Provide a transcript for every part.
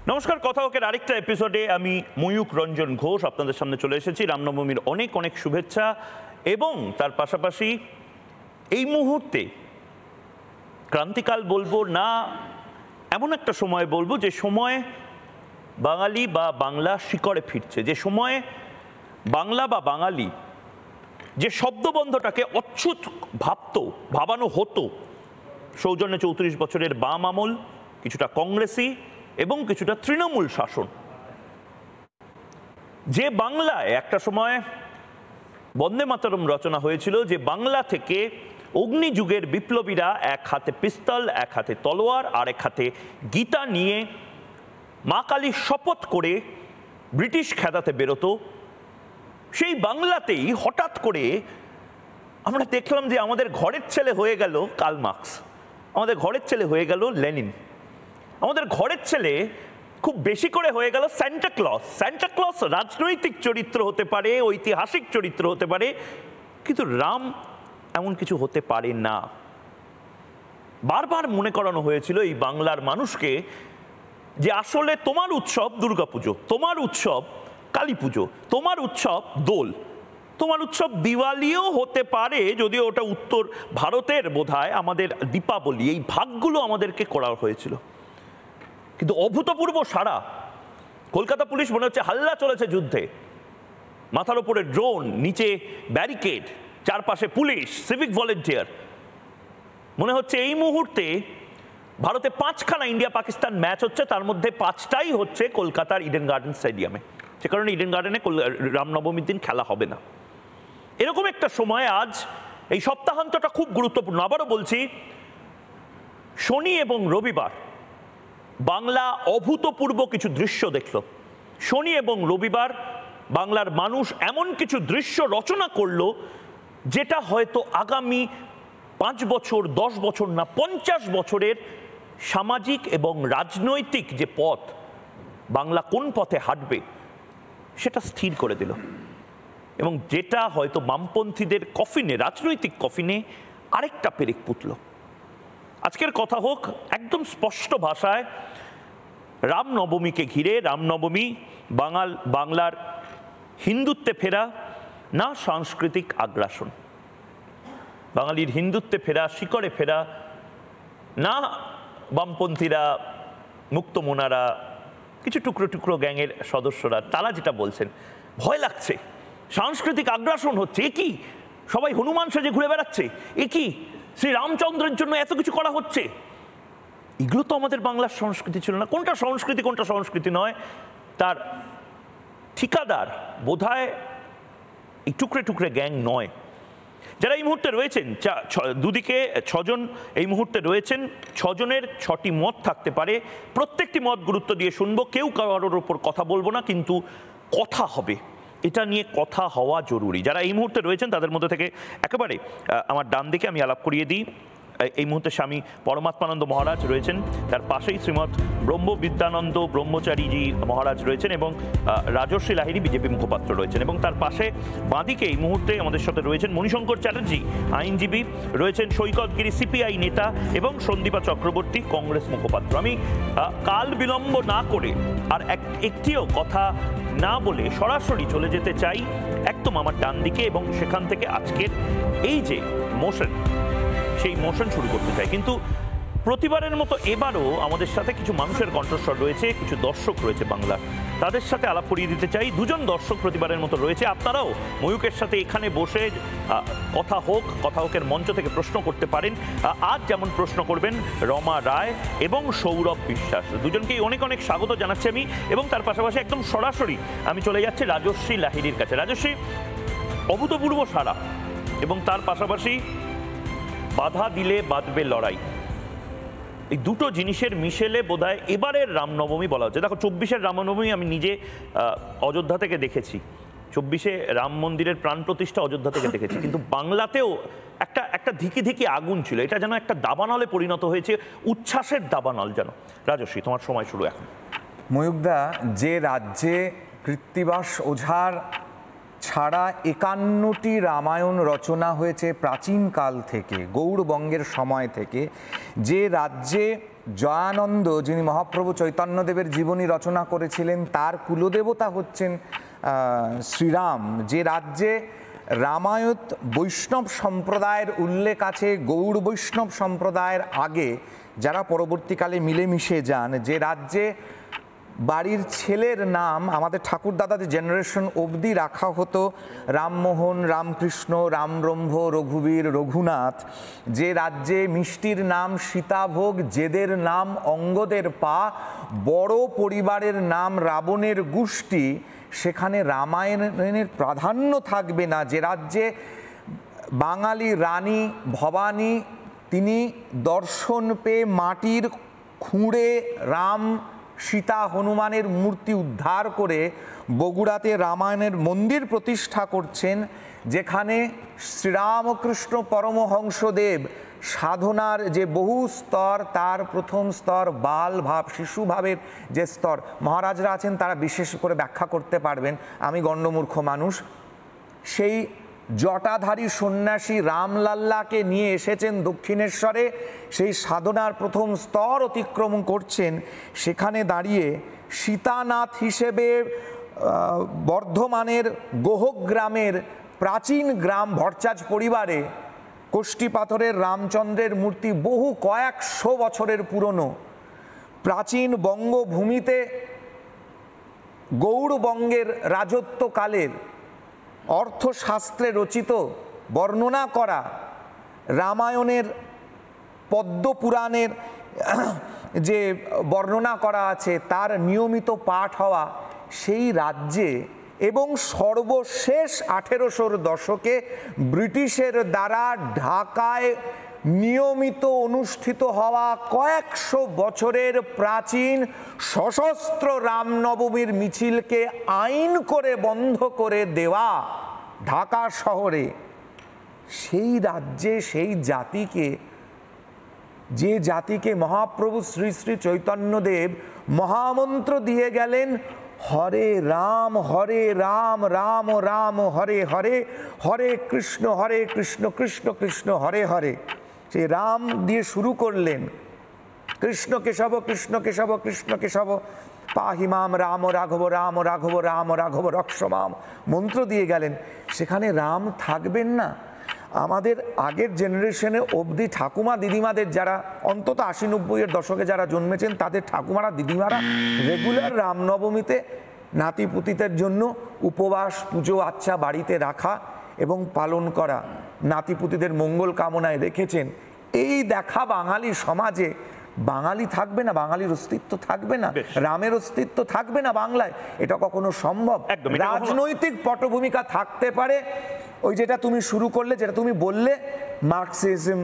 নমস্কার, কথাহকের আরেকটা এপিসোডে আমি ময়ূক রঞ্জন ঘোষ আপনাদের সামনে চলে এসেছি। রামনবমীর অনেক অনেক শুভেচ্ছা এবং তার পাশাপাশি এই মুহূর্তে ক্রান্তিকাল বলবো না, এমন একটা সময় বলবো যে সময় বাঙালি বা বাংলা শিকড়ে ফিরছে, যে সময়ে বাংলা বা বাঙালি যে শব্দবন্ধটাকে অচ্ছুত ভাবানো হতো সৌজন্যে 34 বছরের বাম আমল, কিছুটা কংগ্রেসি এবং কিছুটা তৃণমূল শাসন, যে বাংলায় একটা সময় বন্দে মাতরম রচনা হয়েছিল, যে বাংলা থেকে অগ্নিযুগের বিপ্লবীরা এক হাতে পিস্তল, এক হাতে তলোয়ার আর এক হাতে গীতা নিয়ে মা কালীর শপথ করে ব্রিটিশ খেদাতে বেরোতো, সেই বাংলাতেই হঠাৎ করে আমরা দেখলাম যে আমাদের ঘরের ছেলে হয়ে গেল কার্ল মার্কস, আমাদের ঘরের ছেলে হয়ে গেল লেনিন, আমাদের ঘরের ছেলে খুব বেশি করে হয়ে গেল সান্টা ক্লজ। সান্টা ক্লজ রাজনৈতিক চরিত্র হতে পারে, ঐতিহাসিক চরিত্র হতে পারে, কিন্তু রাম এমন কিছু হতে পারে না। বারবার মনে করানো হয়েছিল এই বাংলার মানুষকে যে আসলে তোমার উৎসব দুর্গাপুজো, তোমার উৎসব কালী পুজো, তোমার উৎসব দোল, তোমার উৎসব দিওয়ালিও হতে পারে, যদিও ওটা উত্তর ভারতের বোধহয়, আমাদের দীপাবলি, এই ভাগগুলো আমাদেরকে করা হয়েছিল। কিন্তু অভূতপূর্ব সারা, কলকাতা পুলিশ মনে হচ্ছে হাল্লা চলেছে যুদ্ধে, মাথার উপরে ড্রোন, নিচে ব্যারিকেড, চারপাশে পুলিশ, সিভিক ভলেন্টিয়ার। মনে হচ্ছে এই মুহূর্তে ভারতে 5খানা ইন্ডিয়া পাকিস্তান ম্যাচ হচ্ছে, তার মধ্যে 5টাই হচ্ছে কলকাতার ইডেন গার্ডেন স্টেডিয়ামে। সে কারণে ইডেন গার্ডেনে রামনবমীর দিন খেলা হবে না। এরকম একটা সময় আজ এই সপ্তাহান্তটা খুব গুরুত্বপূর্ণ। আবারও বলছি, শনি এবং রবিবার বাংলা অভূতপূর্ব কিছু দৃশ্য দেখল। শনি এবং রবিবার বাংলার মানুষ এমন কিছু দৃশ্য রচনা করলো যেটা হয়তো আগামী 5 বছর, 10 বছর না 50 বছরের সামাজিক এবং রাজনৈতিক যে পথ, বাংলা কোন পথে হাঁটবে সেটা স্থির করে দিল, এবং যেটা হয়তো বামপন্থীদের কফিনে, রাজনৈতিক কফিনে আরেকটা পেরেক পুতল। আজকের কথা হোক একদম স্পষ্ট ভাষায় রামনবমীকে ঘিরে। রামনবমী বাংলার হিন্দুত্বে ফেরা না সাংস্কৃতিক আগ্রাসন, বাঙালির হিন্দুত্বে ফেরা, শিকড়ে ফেরা না বামপন্থীরা, মুক্তমনারা, কিছু টুকরো টুকরো গ্যাংয়ের সদস্যরা, তারা যেটা বলছেন ভয় লাগছে, সাংস্কৃতিক আগ্রাসন হচ্ছে, এ কি সবাই হনুমান সেজে ঘুরে বেড়াচ্ছে, এ কি শ্রী রামচন্দ্রের জন্য এত কিছু করা হচ্ছে। এগুলো তো আমাদের বাংলার সংস্কৃতি ছিল না। কোনটা সংস্কৃতি কোনটা সংস্কৃতি নয় তার ঠিকাদার বোধহয় এই টুকরে টুকরে গ্যাং নয়। যারা এই মুহূর্তে রয়েছেন, দুদিকে 6 জন এই মুহূর্তে রয়েছেন, 6 জনের 6টি মত থাকতে পারে, প্রত্যেকটি মত গুরুত্ব দিয়ে শুনবো, কেউ কারোর ওপর কথা বলবো না, কিন্তু কথা হবে, এটা নিয়ে কথা হওয়া জরুরি। যারা এই মুহূর্তে রয়েছেন তাদের মধ্যে থেকে একেবারে আমার ডান দিকে আমি আলাপ করিয়ে দিই, এই মুহূর্তে স্বামী পরমাত্মানন্দ মহারাজ রয়েছেন, তার পাশেই শ্রীমৎ ব্রহ্মবিদ্যানন্দ ব্রহ্মচারীজি মহারাজ রয়েছেন এবং রাজর্ষি লাহিড়ী বিজেপি মুখপাত্র রয়েছেন, এবং তার পাশে বাঁদিকে এই মুহূর্তে আমাদের সাথে রয়েছেন মণিশঙ্কর চ্যাটার্জি আইনজীবী রয়েছেন, সৈকতগিরি সিপিআই নেতা এবং সন্দীপা চক্রবর্তী কংগ্রেস মুখপাত্র। আমি কাল বিলম্ব না করে আর একটিও কথা না বলে সরাসরি চলে যেতে চাই একদম আমার ডান দিকে, এবং সেখান থেকে আজকের এই যে মোশন, সেই মোশন শুরু করতে চাই। কিন্তু প্রতিবারের মতো এবারও আমাদের সাথে কিছু মানুষের কণ্ঠস্বর রয়েছে, কিছু দর্শক রয়েছে বাংলার, তাদের সাথে আলাপ করিয়ে দিতে চাই। 2 জন দর্শক প্রতিবারের মতো রয়েছে, আপনারাও ময়ূকের সাথে এখানে বসে কথা হোকের মঞ্চ থেকে প্রশ্ন করতে পারেন। আজ যেমন প্রশ্ন করবেন রমা রায় এবং সৌরভ বিশ্বাস, দুজনকেই অনেক অনেক স্বাগত জানাচ্ছি আমি, এবং তার পাশাপাশি একদম সরাসরি আমি চলে যাচ্ছি রাজর্ষি লাহিড়ীর কাছে। রাজর্ষি, অভূতপূর্ব সারা এবং তার পাশাপাশি বাধা দিলে বাঁধবে লড়াই, এই দুটো জিনিসের মিশেলে বোধহয় এবারের রামনবমী বলা হচ্ছে। দেখো, 24-এর রামনবমী আমি নিজে অযোধ্যা থেকে দেখেছি, 24-এ রাম মন্দিরের প্রাণ প্রতিষ্ঠা অযোধ্যা থেকে দেখেছি, কিন্তু বাংলাতেও একটা ধিকি ধিকি আগুন ছিল, এটা যেন একটা দাবানলে পরিণত হয়েছে, উচ্ছ্বাসের দাবানল যেন। রাজর্ষি, তোমার সময় শুরু এখন। ময়ূকদা, যে রাজ্যে কৃত্তিবাস ওঝার ছাড়া 51টি রামায়ণ রচনা হয়েছে প্রাচীনকাল থেকে, গৌড়বঙ্গের সময় থেকে, যে রাজ্যে জয়ানন্দ, যিনি মহাপ্রভু চৈতন্যদেবের জীবনী রচনা করেছিলেন, তার কুলদেবতা হচ্ছেন শ্রীরাম। যে রাজ্যে রামায়ত বৈষ্ণব সম্প্রদায়ের উল্লেখ আছে, গৌড় বৈষ্ণব সম্প্রদায়ের আগে যারা পরবর্তীকালে মিলেমিশে যান, যে রাজ্যে বাড়ির ছেলের নাম আমাদের ঠাকুরদাদাদের জেনারেশন অবধি রাখা হতো রামমোহন, রামকৃষ্ণ, রামব্রহ্ম, রঘুবীর, রঘুনাথ, যে রাজ্যে মিষ্টির নাম সীতাভোগ, জেদের নাম অঙ্গদের পা, বড় পরিবারের নাম রাবণের গোষ্ঠী, সেখানে রামায়ণের প্রাধান্য থাকবে না। যে রাজ্যে বাঙালি রানী ভবানী তিনি দর্শন পেয়ে মাটির খুঁড়ে রাম, সীতা, হনুমানের মূর্তি উদ্ধার করে বগুড়াতে রামায়ণের মন্দির প্রতিষ্ঠা করছেন, যেখানে শ্রীরামকৃষ্ণ পরমহংসদেব সাধনার যে বহু স্তর, তার প্রথম স্তর বাল ভাব, শিশু ভাবের যে স্তর, মহারাজরা আছেন তারা বিশেষ করে ব্যাখ্যা করতে পারবেন, আমি গণ্ডমূর্খ মানুষ। সেই জটাধারী সন্ন্যাসী রামলাল্লাকে নিয়ে এসেছেন দক্ষিণেশ্বরে, সেই সাধনার প্রথম স্তর অতিক্রম করছেন। সেখানে দাঁড়িয়ে সীতানাথ হিসেবে বর্ধমানের গোহগ্রামের প্রাচীন গ্রাম ভট্টাচ পরিবারে কোষ্ঠী পাথরের রামচন্দ্রের মূর্তি বহু কয়েকশো বছরের পুরনো। প্রাচীন বঙ্গভূমিতে গৌড়বঙ্গের রাজত্বকালের অর্থশাস্ত্রে রচিত বর্ণনা করা রামায়ণের পদ্মপুরাণের যে বর্ণনা করা আছে তার নিয়মিত পাঠ হওয়া সেই রাজ্যে, এবং সর্বশেষ 1800 দশকে ব্রিটিশের দ্বারা ঢাকায় নিয়মিত অনুষ্ঠিত হওয়া কয়েকশো বছরের প্রাচীন সশস্ত্র রামনবমীর মিছিলকে আইন করে বন্ধ করে দেওয়া ঢাকা শহরে, সেই রাজ্যে সেই জাতিকে, যে জাতিকে মহাপ্রভু শ্রী শ্রী চৈতন্যদেব মহামন্ত্র দিয়ে গেলেন, হরে রাম রাম রাম হরে হরে, হরে কৃষ্ণ কৃষ্ণ কৃষ্ণ হরে হরে, সে রাম দিয়ে শুরু করলেন, কৃষ্ণ কেশব কৃষ্ণ কেশব কৃষ্ণ কেশব পাহিমাম রাম রাঘব রাম রাঘব রাম রাঘব রক্ষমাম মন্ত্র দিয়ে গেলেন। সেখানে রাম থাকবেন না? আমাদের আগের জেনারেশনে অবধি ঠাকুমা দিদিমাদের, যারা অন্তত 80-90-এর দশকে যারা জন্মেছেন, তাদের ঠাকুমারা দিদিমারা রেগুলার রামনবমীতে নাতিপুতিদের জন্য উপবাস, পুজো আচ্ছা বাড়িতে রাখা এবং পালন করা, নাতিপুতিদের মঙ্গল কামনায় রেখেছেন। এই দেখা বাঙালি সমাজে বাঙালি থাকবে না, বাঙালির অস্তিত্ব থাকবে না, রামের অস্তিত্ব থাকবে না বাংলায়, এটা কখনো সম্ভব? রাজনৈতিক পটভূমিকা থাকতে পারে, ওই যেটা তুমি শুরু করলে, যেটা তুমি বললে, মার্কসিজম,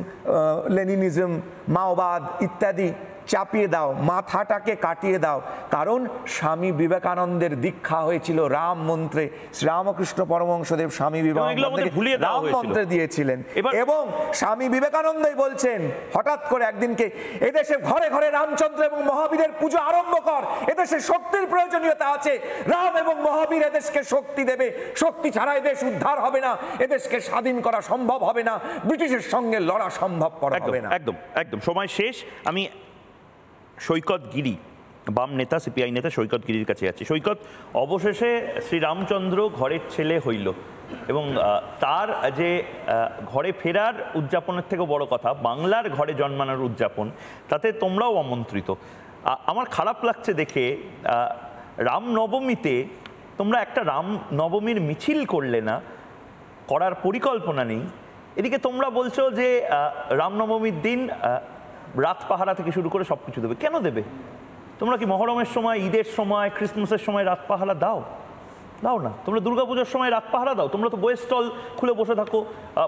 লেনিনিজম, মাওবাদ ইত্যাদি চাপিয়ে দাও, মাথাটাকে কাটিয়ে দাও। কারণ স্বামী বিবেকানন্দের দীক্ষা হয়েছিল রাম মন্ত্রে, শ্রীরামকৃষ্ণ পরমহংসদেব স্বামী বিবেকানন্দকে রাম মন্ত্রে দিয়েছিলেন, এবং স্বামী বিবেকানন্দই বলছেন হঠাৎ করে একদিনকে, এদেশে ঘরে ঘরে রামচন্দ্র এবং মহাবীরের পুজো আরম্ভ কর, এদেশে শক্তির প্রয়োজনীয়তা আছে, রাম এবং মহাবীর এদেশকে শক্তি দেবে, শক্তি ছাড়া এদেশ উদ্ধার হবে না, এদেশকে স্বাধীন করা সম্ভব হবে না, ব্রিটিশের সঙ্গে লড়া সম্ভবপর হবে না। একদম একদম সময় শেষ। আমি সৈকত গিরি, বাম নেতা, সিপিআই নেতা সৈকত গিরির কাছে যাচ্ছি। সৈকত, অবশেষে শ্রীরামচন্দ্র ঘরের ছেলে হইল, এবং তার যে ঘরে ফেরার উদযাপনের থেকে বড় কথা বাংলার ঘরে জন্মানোর উদযাপন, তাতে তোমরাও আমন্ত্রিত। আমার খারাপ লাগছে দেখে, রামনবমীতে তোমরা একটা রামনবমীর মিছিল করলে না, করার পরিকল্পনা নেই। এদিকে তোমরা বলছো যে রামনবমীর দিন রাত পাহারা থেকে শুরু করে সব কিছু দেবে। কেন দেবে? তোমরা কি মহরমের সময়, ঈদের সময়, ক্রিসমাসের সময় রাত পাহারা দাও? দাও না। তোমরা দুর্গাপুজোর সময় রাত পাহারা দাও? তোমরা তো বইয়ের স্টল খুলে বসে থাকো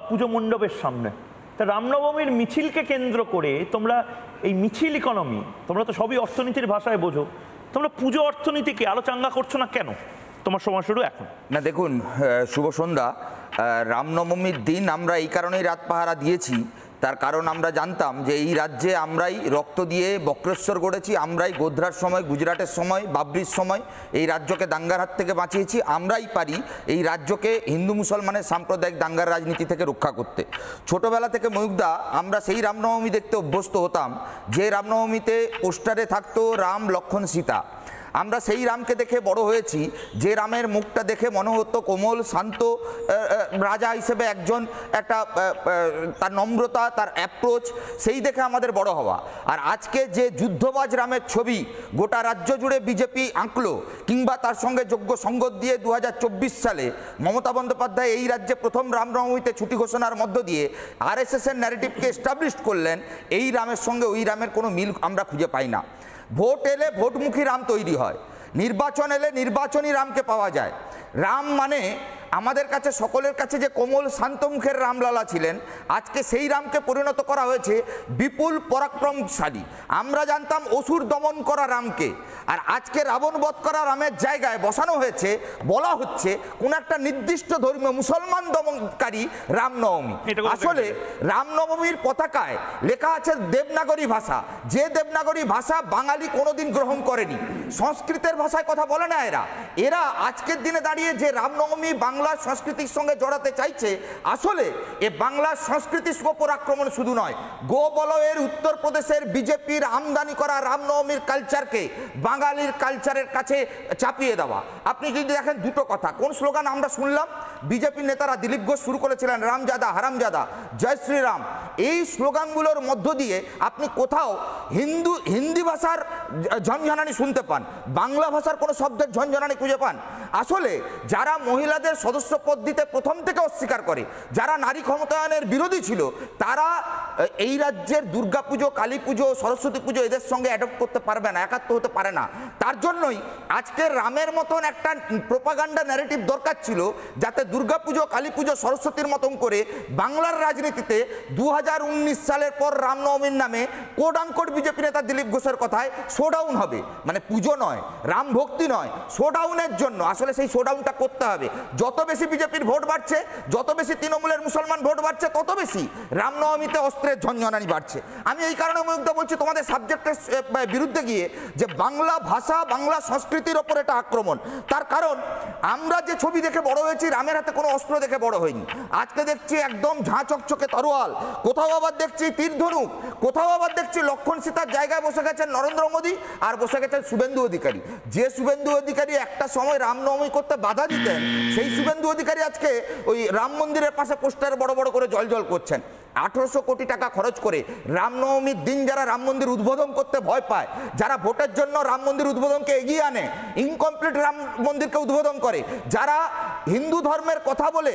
পুজো মণ্ডপের সামনে। তা রামনবমীর মিছিলকে কেন্দ্র করে তোমরা এই মিছিল ইকোনমি, তোমরা তো সবই অর্থনীতির ভাষায় বোঝো, তোমরা পুজো অর্থনীতিকে আরো চাঙ্গা করছো না কেন? তোমার সময় শুরু এখন। না দেখুন, শুভ সন্ধ্যা। রামনবমীর দিন আমরা এই কারণেই রাত পাহারা দিয়েছি, তার কারণ আমরা জানতাম যে এই রাজ্যে আমরাই রক্ত দিয়ে বক্রেশ্বর গড়েছি, আমরাই গোধরার সময়, গুজরাটের সময়, বাবরির সময় এই রাজ্যকে দাঙ্গার হাত থেকে বাঁচিয়েছি, আমরাই পারি এই রাজ্যকে হিন্দু মুসলমানের সাম্প্রদায়িক দাঙ্গার রাজনীতি থেকে রক্ষা করতে। ছোটবেলা থেকে ময়ূকদা আমরা সেই রামনবমী দেখতে অভ্যস্ত হতাম যে রামনবমীতে পোস্টারে থাকতো রাম, লক্ষ্মণ, সীতা। আমরা সেই রামকে দেখে বড় হয়েছি যে রামের মুখটা দেখে মনে হতো কোমল, শান্ত রাজা হিসেবে একজন, একটা তার নম্রতা, তার অ্যাপ্রোচ, সেই দেখে আমাদের বড় হওয়া। আর আজকে যে যুদ্ধবাজ রামের ছবি গোটা রাজ্য জুড়ে বিজেপি আঁকলো, কিংবা তার সঙ্গে যোগ্য সঙ্গত দিয়ে 2024 সালে মমতা বন্দ্যোপাধ্যায় এই রাজ্যে প্রথম রামনবমীতে ছুটি ঘোষণার মধ্য দিয়ে আরএসএসের ন্যারেটিভকে এস্টাবলিশ করলেন, এই রামের সঙ্গে ওই রামের কোনো মিল আমরা খুঁজে পাই না। ভোট এলে ভোটমুখী রাম তৈরি হয়, নির্বাচন এলে নির্বাচনী রামকে পাওয়া যায়। রাম মানে আমাদের কাছে, সকলের কাছে যে কোমল শান্ত মুখের রামলালা ছিলেন, আজকে সেই রামকে পরিণত করা হয়েছে বিপুল পরাক্রমশালী। আমরা জানতাম অসুর দমন করা রামকে, আর আজকে রাবণ বধ করা রামের জায়গায় বসানো হয়েছে, বলা হচ্ছে কোন একটা নির্দিষ্ট ধর্মীয় মুসলমান দমনকারী রামনবমী। আসলে রামনবমীর পতাকায় লেখা আছে দেবনাগরী ভাষা, যে দেবনাগরী ভাষা বাঙালি কোনোদিন গ্রহণ করেনি। সংস্কৃতের ভাষায় কথা বলে না এরা আজকের দিনে দাঁড়িয়ে যে রামনবমী বাংলার সংস্কৃতির সঙ্গে জড়াতে চাইছে, আসলে এ বাংলার সংস্কৃতির ওপর আক্রমণ শুধু নয়, গোবলয়ের উত্তরপ্রদেশের বিজেপির আমদানি করা রামনবমীর কালচারকে বাঙালির কালচারের কাছে চাপিয়ে দেওয়া। আপনি যদি দেখেন দুটো কথা, কোন স্লোগান আমরা শুনলাম, বিজেপি নেতারা দিলীপ ঘোষ শুরু করেছিলেন, রামজাদা, হারামজাদা, জয় শ্রীরাম। এই স্লোগানগুলোর মধ্য দিয়ে আপনি কোথাও হিন্দি ভাষার ঝনঝনানি শুনতে পান, বাংলা ভাষার কোনো শব্দের ঝনঝনানি খুঁজে পান। আসলে যারা মহিলাদের সদস্য পদ দিতে প্রথম থেকে অস্বীকার করে, যারা নারী ক্ষমতায়নের বিরোধী ছিল, তারা এই রাজ্যের দুর্গাপুজো, কালী পুজো, সরস্বতী পুজো এদের সঙ্গে অ্যাডপ্ট করতে পারবে না, একাত্ম হতে পারে না। তার জন্যই আজকের রামের মতন একটা প্রোপাগান্ডা ন্যারেটিভ দরকার ছিল, যাতে দুর্গাপুজো, কালী পুজো, সরস্বতীর মতন করে বাংলার রাজনীতিতে 2019 সালের পর রামনবমীর নামে কোড আনকোড বিজেপি নেতা দিলীপ ঘোষের কথায় শোডাউন হবে। মানে পুজো নয়, রাম ভক্তি নয়, শোডাউনের জন্য। আসলে সেই শোডাউনটা করতে হবে। যত বেশি বিজেপির ভোট বাড়ছে, যত বেশি তৃণমূলের মুসলমান ভোট বাড়ছে, তত বেশি রামনবমীতে অস্ত্রের ঝনঝনানি বাড়ছে। আমি এই কারণে ময়ূকদা বলছি তোমাদের সাবজেক্টের বিরুদ্ধে গিয়ে, যে বাংলা ভাষা, বাংলা সংস্কৃতির ওপর এটা আক্রমণ। তার কারণ আমরা যে ছবি দেখে বড় হয়েছি, রামের হাতে কোনো অস্ত্র দেখে বড় হয়নি। আজকে দেখছি একদম ঝাঁ চকচকে তরোয়াল, কোথাও আবার দেখছি তীর ধনুক, কোথাও আবার দেখছি লক্ষ্মণ সীতার জায়গায় বসে গেছেন নরেন্দ্র মোদী, আর বসে গেছেন শুভেন্দু অধিকারী। যে শুভেন্দু অধিকারী একটা সময় রামনবমী করতে বাধা দিতেন, সেই শুভেন্দু অধিকারী আজকে ওই রাম মন্দিরের পাশে পোস্টার বড় বড় করে জল করছেন। 1800 কোটি টাকা খরচ করে রামনবমীর দিন যারা রাম মন্দির উদ্বোধন করতে ভয় পায়, যারা ভোটের জন্য রাম মন্দির উদ্বোধনকে এগিয়ে আনে, ইনকমপ্লিট রাম মন্দিরকে উদ্বোধন করে, যারা হিন্দু ধর্মের কথা বলে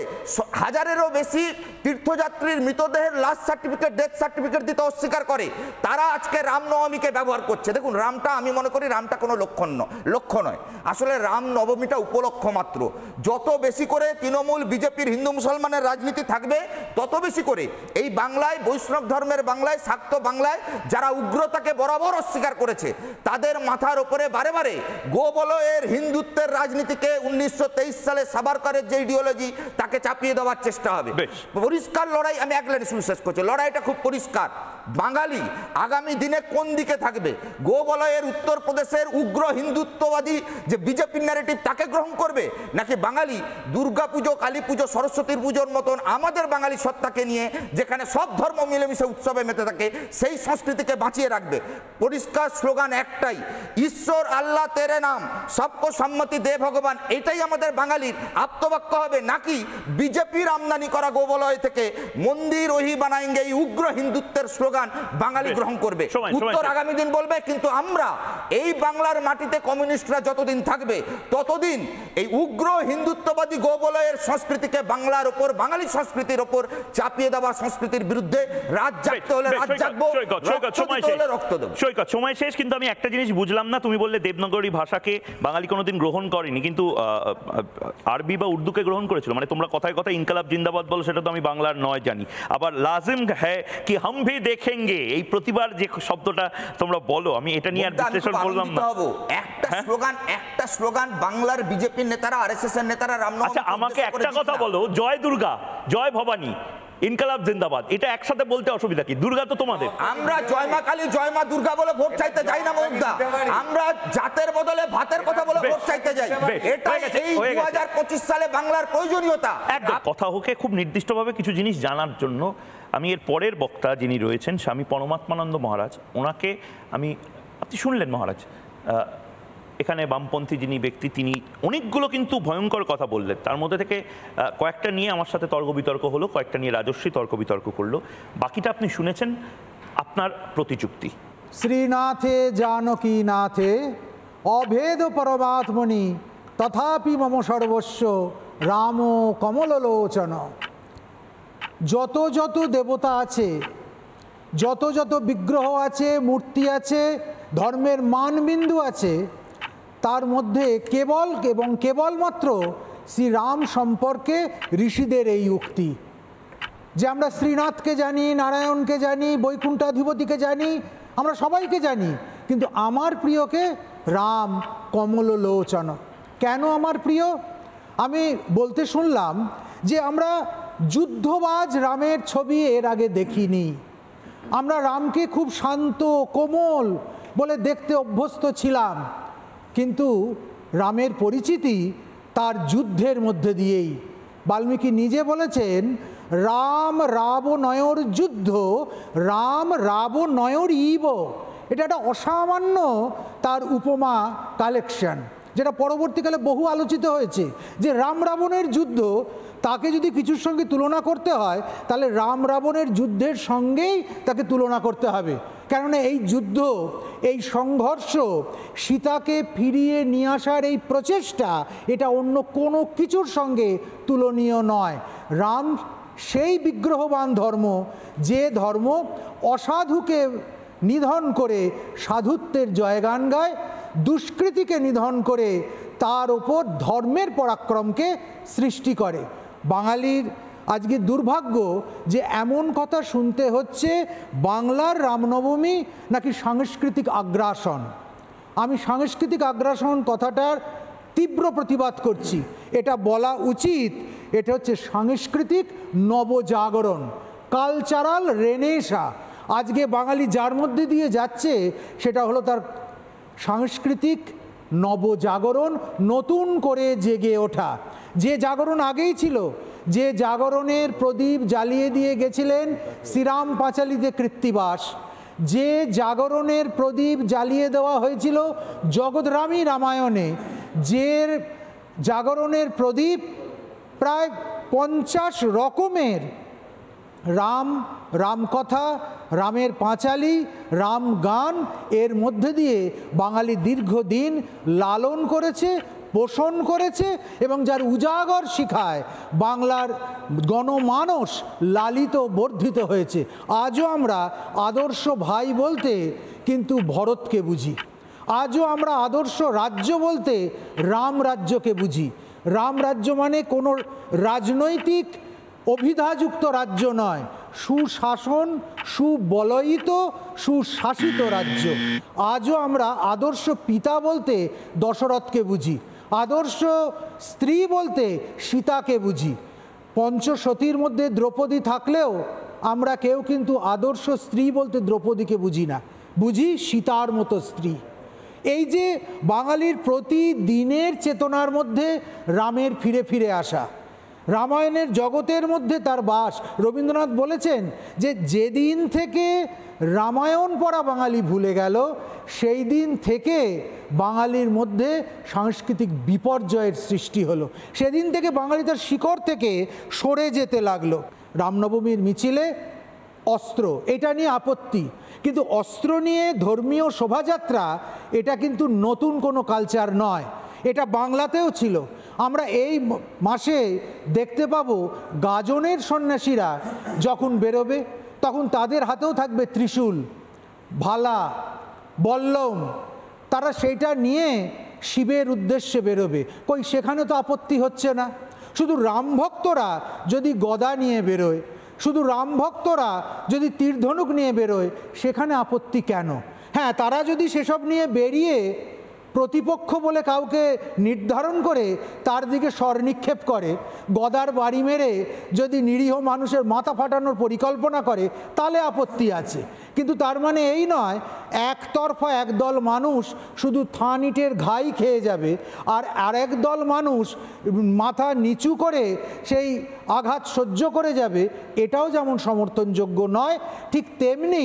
হাজারেরও বেশি তীর্থযাত্রীর মৃতদেহের লাশ সার্টিফিকেট, ডেথ সার্টিফিকেট দিতে অস্বীকার করে, তারা আজকে রামনবমীকে ব্যবহার করছে। দেখুন, রামটা, আমি মনে করি রামটা কোনো লক্ষ্য নয়। আসলে রাম নবমীটা উপলক্ষ মাত্র। যত বেশি করে তৃণমূল, বিজেপির হিন্দু মুসলমানের রাজনীতি থাকবে, তত বেশি করে এই বাংলায়, বৈষ্ণব ধর্মের বাংলায়, শাক্ত বাংলায় যারা উগ্রতাকে বরাবর অস্বীকার করেছে, তাদের মাথার উপরে বারে বারে গোবলয়ের হিন্দুত্বের রাজনীতিকে 1923 সালে সাভারকরের যে ইডিওলজি, তাকে চাপিয়ে দেওয়ার চেষ্টা হবে। পরিষ্কার লড়াই। আমি এক লাইনে শুরু শেষ করছি, লড়াইটা খুব পরিষ্কার। বাঙালি আগামী দিনে কোন দিকে থাকবে? গোবলয়ের উত্তরপ্রদেশের উগ্র হিন্দুত্ববাদী যে বিজেপির ন্যারেটিভ, তাকে গ্রহণ করবে, নাকি বাঙালি দুর্গাপুজো, কালী পুজো, সরস্বতীর পুজোর মতন আমাদের বাঙালি সত্তাকে নিয়ে, যেখানে সব ধর্ম মিলেমিশে উৎসবে মেতে থাকে, সেই সংস্কৃতিকে বাঁচিয়ে রাখবে? পরিষ্কার স্লোগান একটাই, ঈশ্বর আল্লাহ তেরে নাম, সবকো সম্মতি দে ভগবান। এটাই আমাদের বাঙালির আপ্তবাক্য হবে, নাকি বিজেপির আমদানি করা গোবলয় থেকে মন্দির ওহি বানায়েঙ্গে, এই উগ্র হিন্দুত্বের স্লোগান বাঙালি গ্রহণ করবে? উত্তর আগামী দিন বলবে। কিন্তু আমরা এই বাংলার মাটিতে কমিউনিস্টরা যতদিন থাকবে, ততদিন এই উগ্র হিন্দুত্ববাদী গোবলয়ের সংস্কৃতিকে বাংলার ওপর, বাঙালি সংস্কৃতির ওপর চাপিয়ে দেওয়া সংস্কৃতির বিরুদ্ধে রাত জাগতে হলে রাত জাগবো, রক্ত দেবো। সৈকত, সময় শেষ। কিন্তু আমি একটা জিনিস বুঝলাম না, তুমি বললে দেবনাগরী ভাষাকে বাঙালি কোনোদিন গ্রহণ করেনি, কিন্তু আরবি বা উর্দুকে গ্রহণ করেছিল। মানে তোমরা কথায় কথায় ইনকালাব জিন্দাবাদ বলো, সেটা তো আমি বাংলার নয় জানি। আবার লাজিম হ্যায় কি হাম ভি দেখেঙ্গে, এই প্রতিবার যে শব্দটা তোমরা বলো, আমি এটা নিয়ে আর বিশ্লেষণ করলাম না। একটা স্লোগান বাংলার বিজেপির নেতারা, আরএসএস এর নেতারা রামনবমী। আচ্ছা, আমাকে একটা কথা বলো, জয় দুর্গা, জয় ভবানী, ইনকালাব জিন্দাবাদ, এটা একসাথে বলতে অসুবিধা কি? দুর্গা তো তোমাদের। আমরা জয় মা কালী জয় মা দুর্গা বলে ভোট চাইতে যাই না মমতা, আমরা জাতের বদলে ভাতের কথা বলে ভোট চাইতে যাই। এটাই এই 2025 সালে বাংলার প্রয়োজনীয়তা। একদম কথা হোকে খুব নির্দিষ্টভাবে কিছু জিনিস জানার জন্য আমি এর পরের বক্তা যিনি রয়েছেন স্বামী পরমাত্মানন্দ মহারাজ, ওনাকে আপনি শুনলেন মহারাজ, এখানে বামপন্থী যিনি ব্যক্তি তিনি অনেকগুলো কিন্তু ভয়ঙ্কর কথা বললেন, তার মধ্যে থেকে কয়েকটা নিয়ে আমার সাথে তর্ক বিতর্ক হলো, কয়েকটা নিয়ে রাজস্বী তর্ক বিতর্ক করলো, বাকিটা আপনি শুনেছেন, আপনার প্রতিযুক্তি। শ্রীনাথে জানকী নাথে অভেদ পরমাত্মনি তথাপি মম সর্বস্ব রাম কমললোচন। যত যত দেবতা আছে, যত যত বিগ্রহ আছে, মূর্তি আছে, ধর্মের মানবিন্দু আছে, তার মধ্যে কেবল এবং কেবলমাত্র শ্রীরাম সম্পর্কে ঋষিদের এই উক্তি যে আমরা শ্রীনাথকে জানি, নারায়ণকে জানি, বৈকুণ্ঠাধিপতিকে জানি, আমরা সবাইকে জানি, কিন্তু আমার প্রিয়কে রাম কমললোচন। কেন আমার প্রিয়? আমি বলতে শুনলাম যে আমরা যুদ্ধবাজ রামের ছবি এর আগে দেখিনি। আমরা রামকে খুব শান্ত কোমল বলে দেখতে অভ্যস্ত ছিলাম, কিন্তু রামের পরিচিতি তার যুদ্ধের মধ্যে দিয়েই। বাল্মীকি নিজে বলেছেন রাম রাবণয়র যুদ্ধ, রাম রাবণয়র ইব। এটা একটা অসামান্য তার উপমা কালেকশন, যেটা পরবর্তীকালে বহু আলোচিত হয়েছে যে রাম রাবণের যুদ্ধ, তাকে যদি কিছুর সঙ্গে তুলনা করতে হয় তাহলে রাম রাবণের যুদ্ধের সঙ্গেই তাকে তুলনা করতে হবে। কেননা এই যুদ্ধ, এই সংঘর্ষ, সীতাকে ফিরিয়ে নিয়ে আসার এই প্রচেষ্টা, এটা অন্য কোনো কিছুর সঙ্গে তুলনীয় নয়। রাম সেই বিগ্রহবান ধর্ম, যে ধর্ম অসাধুকে নিধন করে সাধুত্বের জয়গান গায়, দুষ্কৃতিকে নিধন করে তার ওপর ধর্মের পরাক্রমকে সৃষ্টি করে। বাঙালির আজকে দুর্ভাগ্য যে এমন কথা শুনতে হচ্ছে বাংলার রামনবমী নাকি সাংস্কৃতিক আগ্রাসন। আমি সাংস্কৃতিক আগ্রাসন কথাটার তীব্র প্রতিবাদ করছি। এটা বলা উচিত, এটা হচ্ছে সাংস্কৃতিক নবজাগরণ, কালচারাল রেনেসা। আজকে বাঙালি যার মধ্যে দিয়ে যাচ্ছে সেটা হলো তার সাংস্কৃতিক নবজাগরণ, নতুন করে জেগে ওঠা। যে জাগরণ আগেই ছিল, যে জাগরণের প্রদীপ জ্বালিয়ে দিয়ে গেছিলেন শ্রীরাম পাঁচালীতে কৃত্তিবাস, যে জাগরণের প্রদীপ জ্বালিয়ে দেওয়া হয়েছিল জগদ্রামী রামায়ণে, যে জাগরণের প্রদীপ প্রায় 50 রকমের রামকথা, রামের পাঁচালী, রাম গান এর মধ্যে দিয়ে বাঙালি দীর্ঘদিন লালন করেছে, পোষণ করেছে, এবং যার উজাগর শিখায় বাংলার গণমানস লালিত বর্ধিত হয়েছে। আজও আমরা আদর্শ ভাই বলতে কিন্তু ভরতকে বুঝি, আজও আমরা আদর্শ রাজ্য বলতে রাম রাজ্যকে বুঝি। রাম রাজ্য মানে কোনো রাজনৈতিক অভিধাযুক্ত রাজ্য নয়, সুশাসন, সুবলয়িত, সুশাসিত রাজ্য। আজও আমরা আদর্শ পিতা বলতে দশরথকে বুঝি, আদর্শ স্ত্রী বলতে সীতাকে বুঝি। পঞ্চসতীর মধ্যে দ্রৌপদী থাকলেও আমরা কেউ কিন্তু আদর্শ স্ত্রী বলতে দ্রৌপদীকে বুঝি না, বুঝি সীতার মতো স্ত্রী। এই যে বাঙালির প্রতিদিনের চেতনার মধ্যে রামের ফিরে ফিরে আসা, রামায়ণের জগতের মধ্যে তার বাস। রবীন্দ্রনাথ বলেছেন যে যেদিন থেকে রামায়ণ পড়া বাঙালি ভুলে গেল, সেই দিন থেকে বাঙালির মধ্যে সাংস্কৃতিক বিপর্যয়ের সৃষ্টি হলো। সেদিন থেকে বাঙালি তার শিকড় থেকে সরে যেতে লাগলো। রামনবমীর মিছিলে অস্ত্র, এটা নিয়ে আপত্তি, কিন্তু অস্ত্র নিয়ে ধর্মীয় শোভাযাত্রা এটা কিন্তু নতুন কোনো কালচার নয়, এটা বাংলাতেও ছিল। আমরা এই মাসে দেখতে পাবো গাজনের সন্ন্যাসীরা যখন বেরোবে তখন তাদের হাতেও থাকবে ত্রিশূল, ভালা, বল্লম, তারা সেইটা নিয়ে শিবের উদ্দেশ্যে বেরোবে। কই সেখানে তো আপত্তি হচ্ছে না। শুধু রামভক্তরা যদি গদা নিয়ে বেরোয়, শুধু রামভক্তরা যদি তীরধনুক নিয়ে বেরোয়, সেখানে আপত্তি কেন? হ্যাঁ, তারা যদি সেসব নিয়ে বেরিয়ে প্রতিপক্ষ বলে কাউকে নির্ধারণ করে তার দিকে স্বর নিক্ষেপ করে, গদার বাড়ি মেরে যদি নিরীহ মানুষের মাথা ফাটানোর পরিকল্পনা করে তাহলে আপত্তি আছে। কিন্তু তার মানে এই নয় একতরফা একদল মানুষ শুধু থান ইটের ঘাই খেয়ে যাবে আর আরেক দল মানুষ মাথা নিচু করে সেই আঘাত সহ্য করে যাবে, এটাও যেমন সমর্থনযোগ্য নয়, ঠিক তেমনি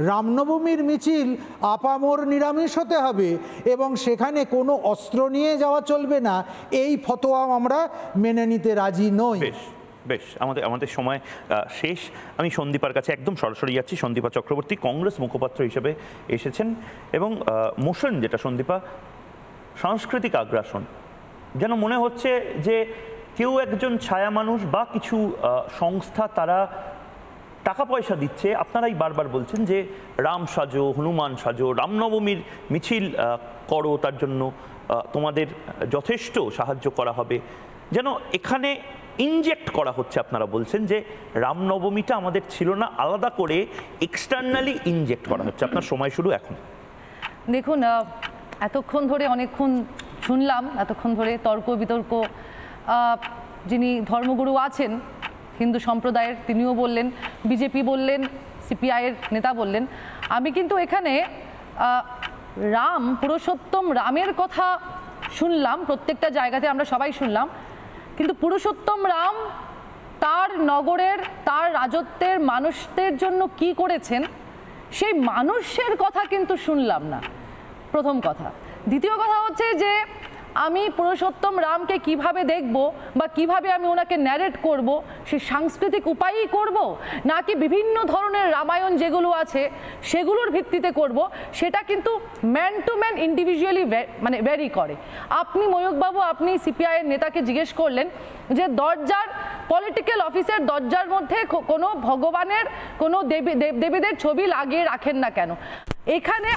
রামনবমীর মিছিল আপামর নিরামিষ হতে হবে এবং সেখানে কোনো অস্ত্র নিয়ে যাওয়া চলবে না, এই ফতোয়া আমরা মেনে নিতে রাজি নই। বেশ, আমাদের সময় শেষ। আমি সন্দীপার কাছে একদম সরাসরি যাচ্ছি। সন্দীপা চক্রবর্তী কংগ্রেস মুখপাত্র হিসেবে এসেছেন এবং মোশন যেটা সন্দীপা, সাংস্কৃতিক আগ্রাসন, যেন মনে হচ্ছে যে কেউ একজন ছায়া মানুষ বা কিছু সংস্থা তারা টাকা পয়সা দিচ্ছে। আপনারাই বারবার বলছেন যে রাম সাজো, হনুমান সাজো, রামনবমীর মিছিল করো, তার জন্য তোমাদের যথেষ্ট সাহায্য করা হবে। যেন এখানে ইনজেক্ট করা হচ্ছে, আপনারা বলছেন যে রামনবমীটা আমাদের ছিল না, আলাদা করে এক্সটার্নালি ইনজেক্ট করা হচ্ছে। আপনার সময় শুরু এখন। দেখুন, এতক্ষণ ধরে অনেকক্ষণ শুনলাম, এতক্ষণ ধরে তর্ক বিতর্ক, যিনি ধর্মগুরু আছেন হিন্দু সম্প্রদায়ের তিনিও বললেন, বিজেপি বললেন, সিপিআইয়ের নেতা বললেন। আমি কিন্তু এখানে রাম, পুরুষোত্তম রামের কথা শুনলাম, প্রত্যেকটা জায়গাতে আমরা সবাই শুনলাম, কিন্তু পুরুষোত্তম রাম তার নগরের, তার রাজত্বের মানুষদের জন্য কি করেছেন সেই মানুষের কথা কিন্তু শুনলাম না, প্রথম কথা। দ্বিতীয় কথা হচ্ছে যে আমি পুরুষোত্তম রামকে কিভাবে দেখব বা কিভাবে আমি ওনাকে ন্যারেট করব, সে সাংস্কৃতিক উপায়েই করব নাকি বিভিন্ন ধরনের রামায়ণ যেগুলো আছে সেগুলোর ভিত্তিতে করব, সেটা কিন্তু ম্যান টু ম্যান ইন্ডিভিজুয়ালি মানে ভ্যারি করে। আপনি ময়ূকবাবু, আপনি সিপিআইয়ের নেতাকে জিজ্ঞেস করলেন যে দরজার, পলিটিক্যাল অফিসের দরজার মধ্যে কোনো ভগবানের, কোনো দেবীদের ছবি লাগিয়ে রাখেন না কেন? এখানে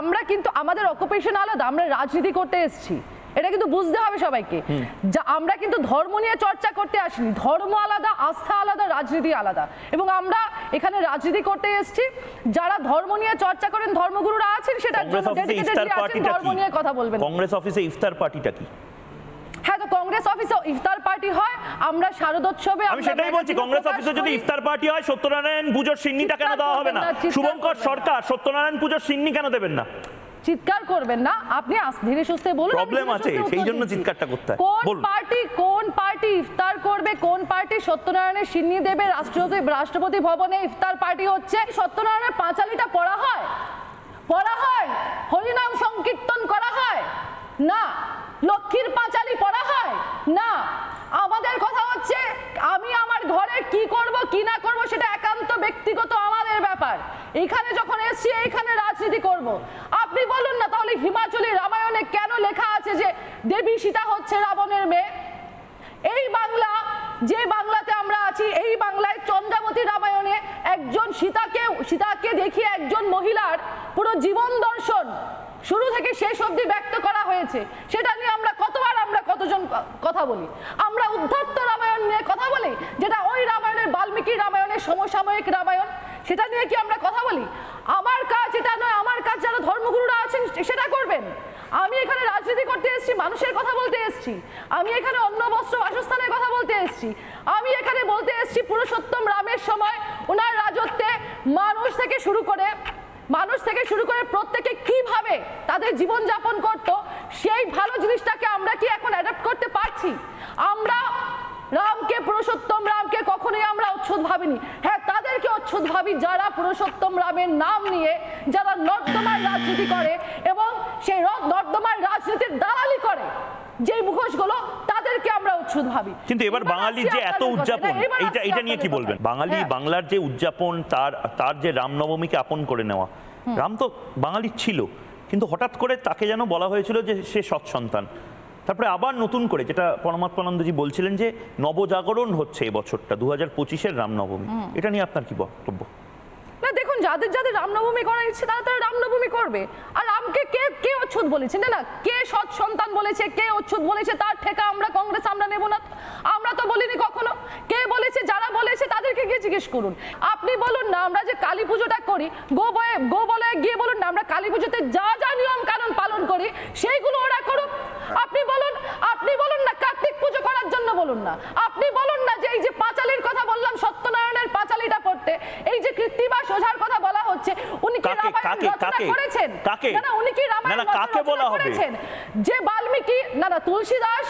আমরা কিন্তু আমাদের অকুপেশন আলাদা, আমরা রাজনীতি করতে এসেছি, এটা কিন্তু বুঝতে হবে সবাইকে। আমরা কিন্তু ধর্ম নিয়ে চর্চা করতে আসিনি, ধর্ম আলাদা, আস্থা আলাদা, রাজনীতি আলাদা। এবং আমরা এখানে রাজনীতি করতে এসেছি, যারা ধর্ম নিয়ে চর্চা করেন, ধর্মগুরুরা আছেন, সেটা ধর্ম নিয়ে কথা বলবেন। কংগ্রেস অফিসে ইফতার পার্টিটা কি? হ্যাঁ, তো কংগ্রেস অফিসে ইফতার পার্টি হয়, আমরা শারদোৎসবে, আমি সেটাই বলছি, কংগ্রেস অফিসে যদি ইফতার পার্টি হয় সত্যনারায়ণ পুজোর সিন্নিটা কেন দেওয়া হবে না? শুভঙ্কর সরকার সত্যনারায়ণ পুজোর সিন্নি কেন দেবেন না? চিৎকার করবেন না, আপনি ধীরে সুস্থে বলুন। প্রবলেম আছে, সেই জন্য চিৎকারটা করতে হয়। কোন পার্টি ইফতার করবে, কোন পার্টি সত্যনারায়ণের সিন্নি দেবে? রাষ্ট্রপতি ভবনে ইফতার পার্টি হচ্ছে, সত্যনারায়ণের পাঁচালিটা পড়া হয়, হরিনাম সংকীর্তন করা হয় না, লক্ষ্মীর পাঁচালি পড়া হয় না। আমাদের কথা হচ্ছে আমি আমার ঘরে কি করব কি না করব সেটা একান্ত ব্যক্তিগত আমাদের ব্যাপার। এখানে যখন এসছি এইখানে রাজনীতি করব। আপনি বলুন না তাহলে হিমাচলী রামায়ণে কেন লেখা আছে যে দেবী সীতা হচ্ছে রাবণের মেয়ে? এই বাংলা, যে বাংলাতে আমরা আছি, এই বাংলায় চন্দ্রাবতী রামায়ণে একজন সীতাকে দেখিয়ে একজন মহিলার পুরো জীবন দর্শন শুরু থেকে শেষ অবধি ব্যক্ত করা হয়েছে। সেটা নিয়ে আমরা কতজন কথা বলি? আমরা উদ্ধত্ত রামায়ণ নিয়ে কথা বলি, যেটা ওই রামায়ণের, বাল্মীকি রামায়ণের সমসাময়িক রামায়ণ, সেটা নিয়ে কি আমরা কথা বলি? আমার কাজ এটা নয়, আমার কাজ যারা ধর্মগুরুরা আছেন সেটা করবেন। আমি এখানে রাজনীতি করতে এসেছি, মানুষের কথা বলতে এসেছি, আমি এখানে অন্ন বস্ত্র বাসস্থানের কথা বলতে এসেছি, আমি এখানে বলতে এসেছি পুরুষোত্তম রামের সময় ওনার রাজত্বে মানুষ থেকে শুরু করে প্রত্যেকে কিভাবে তাদের জীবনযাপন করত, সেই ভালো জিনিসটাকে আমরা কি এখন অ্যাডাপ্ট করতে পারছি? আমরা পুরুষোত্তম রামকে কখনোই আমরা অচ্ছুত ভাবিনি। হ্যাঁ, তাদেরকে অচ্ছুত ভাবি যারা পুরুষোত্তম রামের নাম নিয়ে যারা নর্দমার রাজনীতি করে এবং সেই নর্দমার রাজনীতির দালালি করে, যে মুখোশগুলো, তাদেরকে আমরা অচ্ছুত ভাবি। কিন্তু এবার বাঙালির যে এত উদযাপন, এটা নিয়ে কি বলবেন? বাংলার যে উদযাপন, তার যে রামনবমীকে আপন করে নেওয়া, রাম তো বাঙালির ছিল, কিন্তু হঠাৎ করে তাকে যেন বলা হয়েছিল যে সে সৎ সন্তান। তারপরে আবার নতুন করে, যেটা পরমাত্মানন্দজি বলছিলেন যে নবজাগরণ হচ্ছে এবছরটা 2025-এর রামনবমী, এটা নিয়ে আপনার কি বক্তব্য? না, দেখুন, যাদের রামনবমী করার ইচ্ছে তারা রামনবমী করবে। আর রামকে কে অচ্ছুত বলেছে? না, কে সৎ সন্তান বলেছে, কে অচ্ছুত বলেছে, তার ঠেকা কংগ্রেস আমরা নেব না। আমরা তো বলিনি কখনো। কে বলেছে? যারা বলেছে তাদেরকে গিয়ে জিজ্ঞেস করুন। আপনি বলুন না আমরা যে কালী পুজোটা করি, গোবলয়ে গিয়ে বলুন না আমরা কালী পুজোতে যা যা নিয়ম কানুন পালন করি সেইগুলো ওরা করুক। আপনি বলুন না কার্তিক পুজো করার জন্য বলুন না, আপনি বলুন না যে এই যে পাঁচালীর কথা বললাম, সত্যনারায়ণের পাঁচালীটা পড়তে, এই যে কৃত্তিবাস ওঝার কথা বলা হচ্ছে, উনি কি রামায়ণ রচনা করেছেন? না, উনি কি রামায়ণ রচনা করেছেন? যে বাল্মীকি, না তুলসীদাস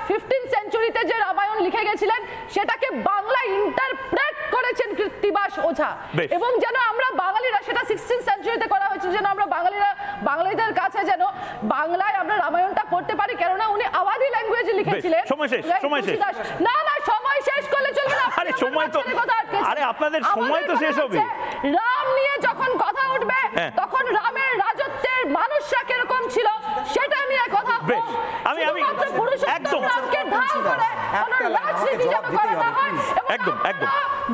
15th সেঞ্চুরিতে যে রামায়ণ লিখে গেছিলেন সেটাকে বাংলায় ইন্টারপ্রেট করেছেন কৃত্তিবাস ওঝা, এবং যেন আমরা বাঙালিরা, সেটা 16th সেঞ্চুরিতে করা হয়েছিল, যেন আমরা বাঙালিদের কাছে যেন বাংলায় আমরা রামায়ণটা পড়তে পারি, কেননা উনি আওয়াধি ল্যাঙ্গুয়েজে লিখেছিলেন। সময় শেষ। না সময় শেষ করলে চলবে না। আরে সময় তো, আরে আপনাদের সময় তো শেষ হবে। রাম নিয়ে যখন কথা উঠবে তখন রামের রাজত্বের মানুষরা কিরকম ছিল সেটা নিয়ে কথা হবে। আমি একদম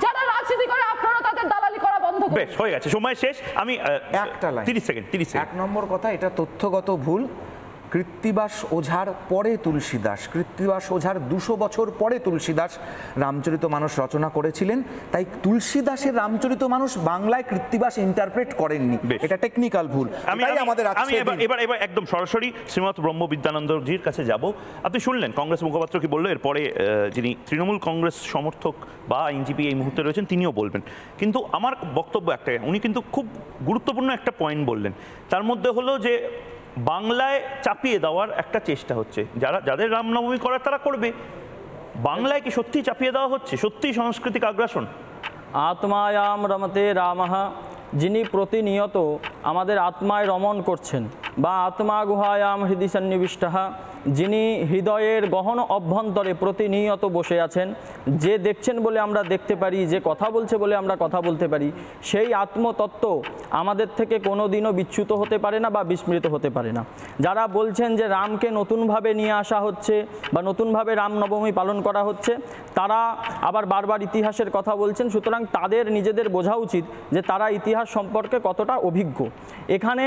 যারা রাজনীতি করে আপনারা তাদের দালালি করা বন্ধ করুন। বেশ, হয়ে গেছে, সময় শেষ। আমি একটা লাইন, 30 সেকেন্ড। এক নম্বর কথা, এটা তথ্যগত ভুল। কৃত্তিবাস ওঝার পরে তুলসীদাস, কৃত্তিবাস ওঝার 200 বছর পরে তুলসীদাস রামচরিতমানস রচনা করেছিলেন। তাই তুলসীদাসের রামচরিতমানস বাংলায় কৃত্তিবাস ইন্টারপ্রেট করেননি, এটা টেকনিক্যাল ভুল। আমি এবার একদম সরাসরি শ্রীমৎ ব্রহ্মবিদ্যানন্দজির কাছে যাব। আপনি শুনলেন কংগ্রেস মুখপাত্র কি বললো, এরপরে যিনি তৃণমূল কংগ্রেস সমর্থক বা আইনজীবী এই মুহূর্তে রয়েছেন তিনিও বলবেন। কিন্তু আমার বক্তব্য একটাই, উনি কিন্তু খুব গুরুত্বপূর্ণ একটা পয়েন্ট বললেন, তার মধ্যে হলো যে বাংলায় চাপিয়ে দেওয়ার একটা চেষ্টা হচ্ছে, যাদের রামনবমী করার তারা করবে। বাংলায় কি সত্যি চাপিয়ে দেওয়া হচ্ছে? সত্যি সাংস্কৃতিক আগ্রাসন? আত্মায়াম রমতে রামঃ, যিনি প্রতিনিয়ত আমাদের আত্মায় রমণ করছেন, বা আত্মা গুহায়াম হৃদি সন্নিবিষ্টঃ, যিনি হৃদয়ের গহন অভ্যন্তরে প্রতিনিয়ত বসে আছেন, যে দেখছেন বলে আমরা দেখতে পারি, যে কথা বলছে বলে আমরা কথা বলতে পারি, সেই আত্মতত্ত্ব আমাদের থেকে কোনো দিনও বিচ্যুত হতে পারে না বা বিস্মৃত হতে পারে না। যারা বলছেন যে রামকে নতুনভাবে নিয়ে আসা হচ্ছে বা নতুনভাবে রামনবমী পালন করা হচ্ছে, তারা আবার বারবার ইতিহাসের কথা বলছেন। সুতরাং তাদের নিজেদের বোঝা উচিত যে তারা ইতিহাস সম্পর্কে কতটা অভিজ্ঞ। এখানে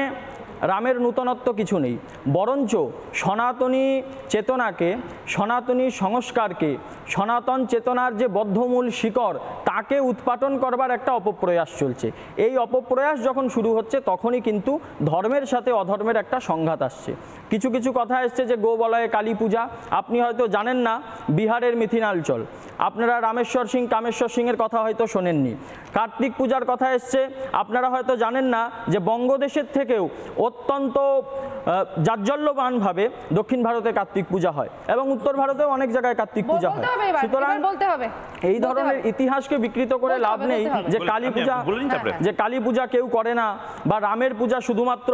রামের নূতনত্ব কিছু নেই, বরঞ্চ সনাতনী চেতনাকে, সনাতনী সংস্কারকে, সনাতন চেতনার যে বদ্ধমূল শিকড় তাকে উৎপাটন করবার একটা অপপ্রয়াস চলছে। এই অপপ্রয়াস যখন শুরু হচ্ছে তখনই কিন্তু ধর্মের সাথে অধর্মের একটা সংঘাত আসছে। কিছু কিছু কথা এসছে যে গোবলয়ে কালী পূজা, আপনি হয়তো জানেন না বিহারের মিথিলাঞ্চল, আপনারা রামেশ্বর সিং কামেশ্বর সিংয়ের কথা হয়তো শোনেননি। কার্তিক পূজার কথা এসছে, আপনারা হয়তো জানেন না যে বঙ্গদেশের থেকেও অত্যন্ত জাজ্জল্যমানভাবে দক্ষিণ ভারতে কার্তিক পূজা হয় এবং উত্তর ভারতেও অনেক জায়গায় কার্তিক পূজা হয়। সুতরাং এই ধরনের ইতিহাসকে বিকৃত করে লাভ নেই যে কালী পূজা কেউ করে না বা রামের পূজা শুধুমাত্র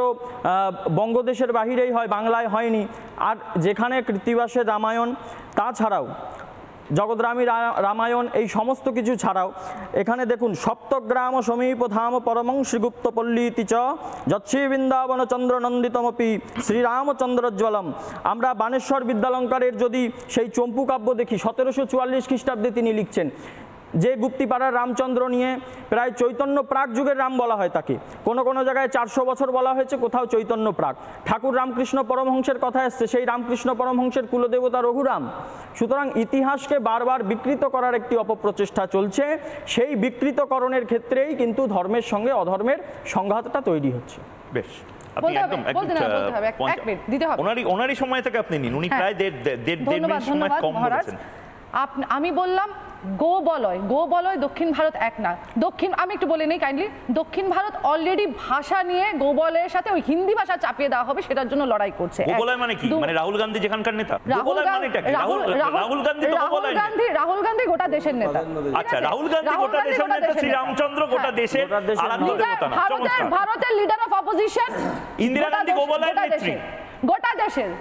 বঙ্গদেশের বাহিরেই হয়, বাংলায় হয়নি। আর যেখানে কৃত্তিবাসের রামায়ণ, তাছাড়াও জগদ্রামী রামায়ণ, এই সমস্ত কিছু ছাড়াও এখানে দেখুন সপ্তগ্রাম সমীপ ধাম পরমং শ্রীগুপ্ত পল্লীতি চ যচ্ছি বৃন্দাবন চন্দ্র নন্দিতমপি শ্রীরামচন্দ্রজ্জ্বলম। আমরা বানেশ্বর বিদ্যালঙ্কারের যদি সেই চম্পু কাব্য দেখি, 1744 খ্রিস্টাব্দে তিনি লিখছেন, যে গুপ্তিপাড়ার রামচন্দ্র নিয়ে প্রায় চৈতন্য প্রাক যুগের রাম বলা হয় তাকে, কোনো কোনো জায়গায় 400 বছর বলা হয়েছে, কোথাও চৈতন্য প্রাক। ঠাকুর রামকৃষ্ণ পরমহংসের কথা এসছে, সেই রামকৃষ্ণ পরমহংসের কুলদেবতা রঘুরাম। সুতরাং ইতিহাসকে বারবার বিকৃত করার একটি অপপ্রচেষ্টা চলছে, সেই বিকৃতকরণের ক্ষেত্রেই কিন্তু ধর্মের সঙ্গে অধর্মের সংঘাতটা তৈরি হচ্ছে। বেশ, ওনারই সময় থেকে আপনি নিন, উনি প্রায় দেড় মিনিট সময় কম বলেছেন। আমি বললাম গোবলয় দক্ষিণ ভারত এক না। আমি একটু বলে নেই কাইন্ডলি, দক্ষিণ ভারত অলরেডি ভাষা নিয়ে গোবলয়ের সাথে ওই হিন্দি ভাষা চাপিয়ে দেওয়া হবে সেটার জন্য লড়াই করছে। গোবলয় মানে কি? মানে রাহুল গান্ধী যেখানকার নেতা? রাহুল গান্ধী গোটা দেশের নেতা। আচ্ছা, রাহুল গান্ধী গোটা দেশের নেতা, শ্রী রামচন্দ্র গোটা দেশের আরাধ্য দেবতা না? ভারতের leader of opposition Indira Gandhi গোবলয়ের নেত্রী। গোটা দেশের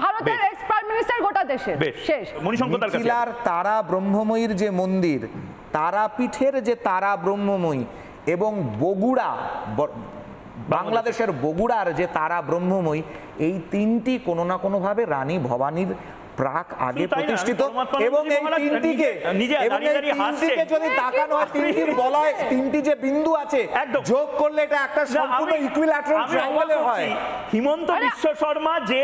ভারতের এক্স প্রাইম মিনিস্টার, গোটা দেশের। শেষ। মণিশঙ্কর মিথিলার তারা ব্রহ্মময়ীর যে মন্দির, তারাপীঠের যে তারা ব্রহ্মময়ী, এবং বগুড়া, বাংলাদেশের বগুড়ার যে তারা ব্রহ্মময়ী, এই তিনটি কোনো না কোনোভাবে রানী ভবানীর প্রাক আগে তাই না, প্রতিষ্ঠিত, পরমাত্মা এবং এই মহারাজ তিনটিকে যদি তাকানো হয়, তিনটির বলয় তিনটি যে বিন্দু আছে যোগ করলে এটা একটা সম্পূর্ণ ইকুইল্যাটারাল ট্রায়াঙ্গলে হয়। হিমন্ত বিশ্ব শর্মা যে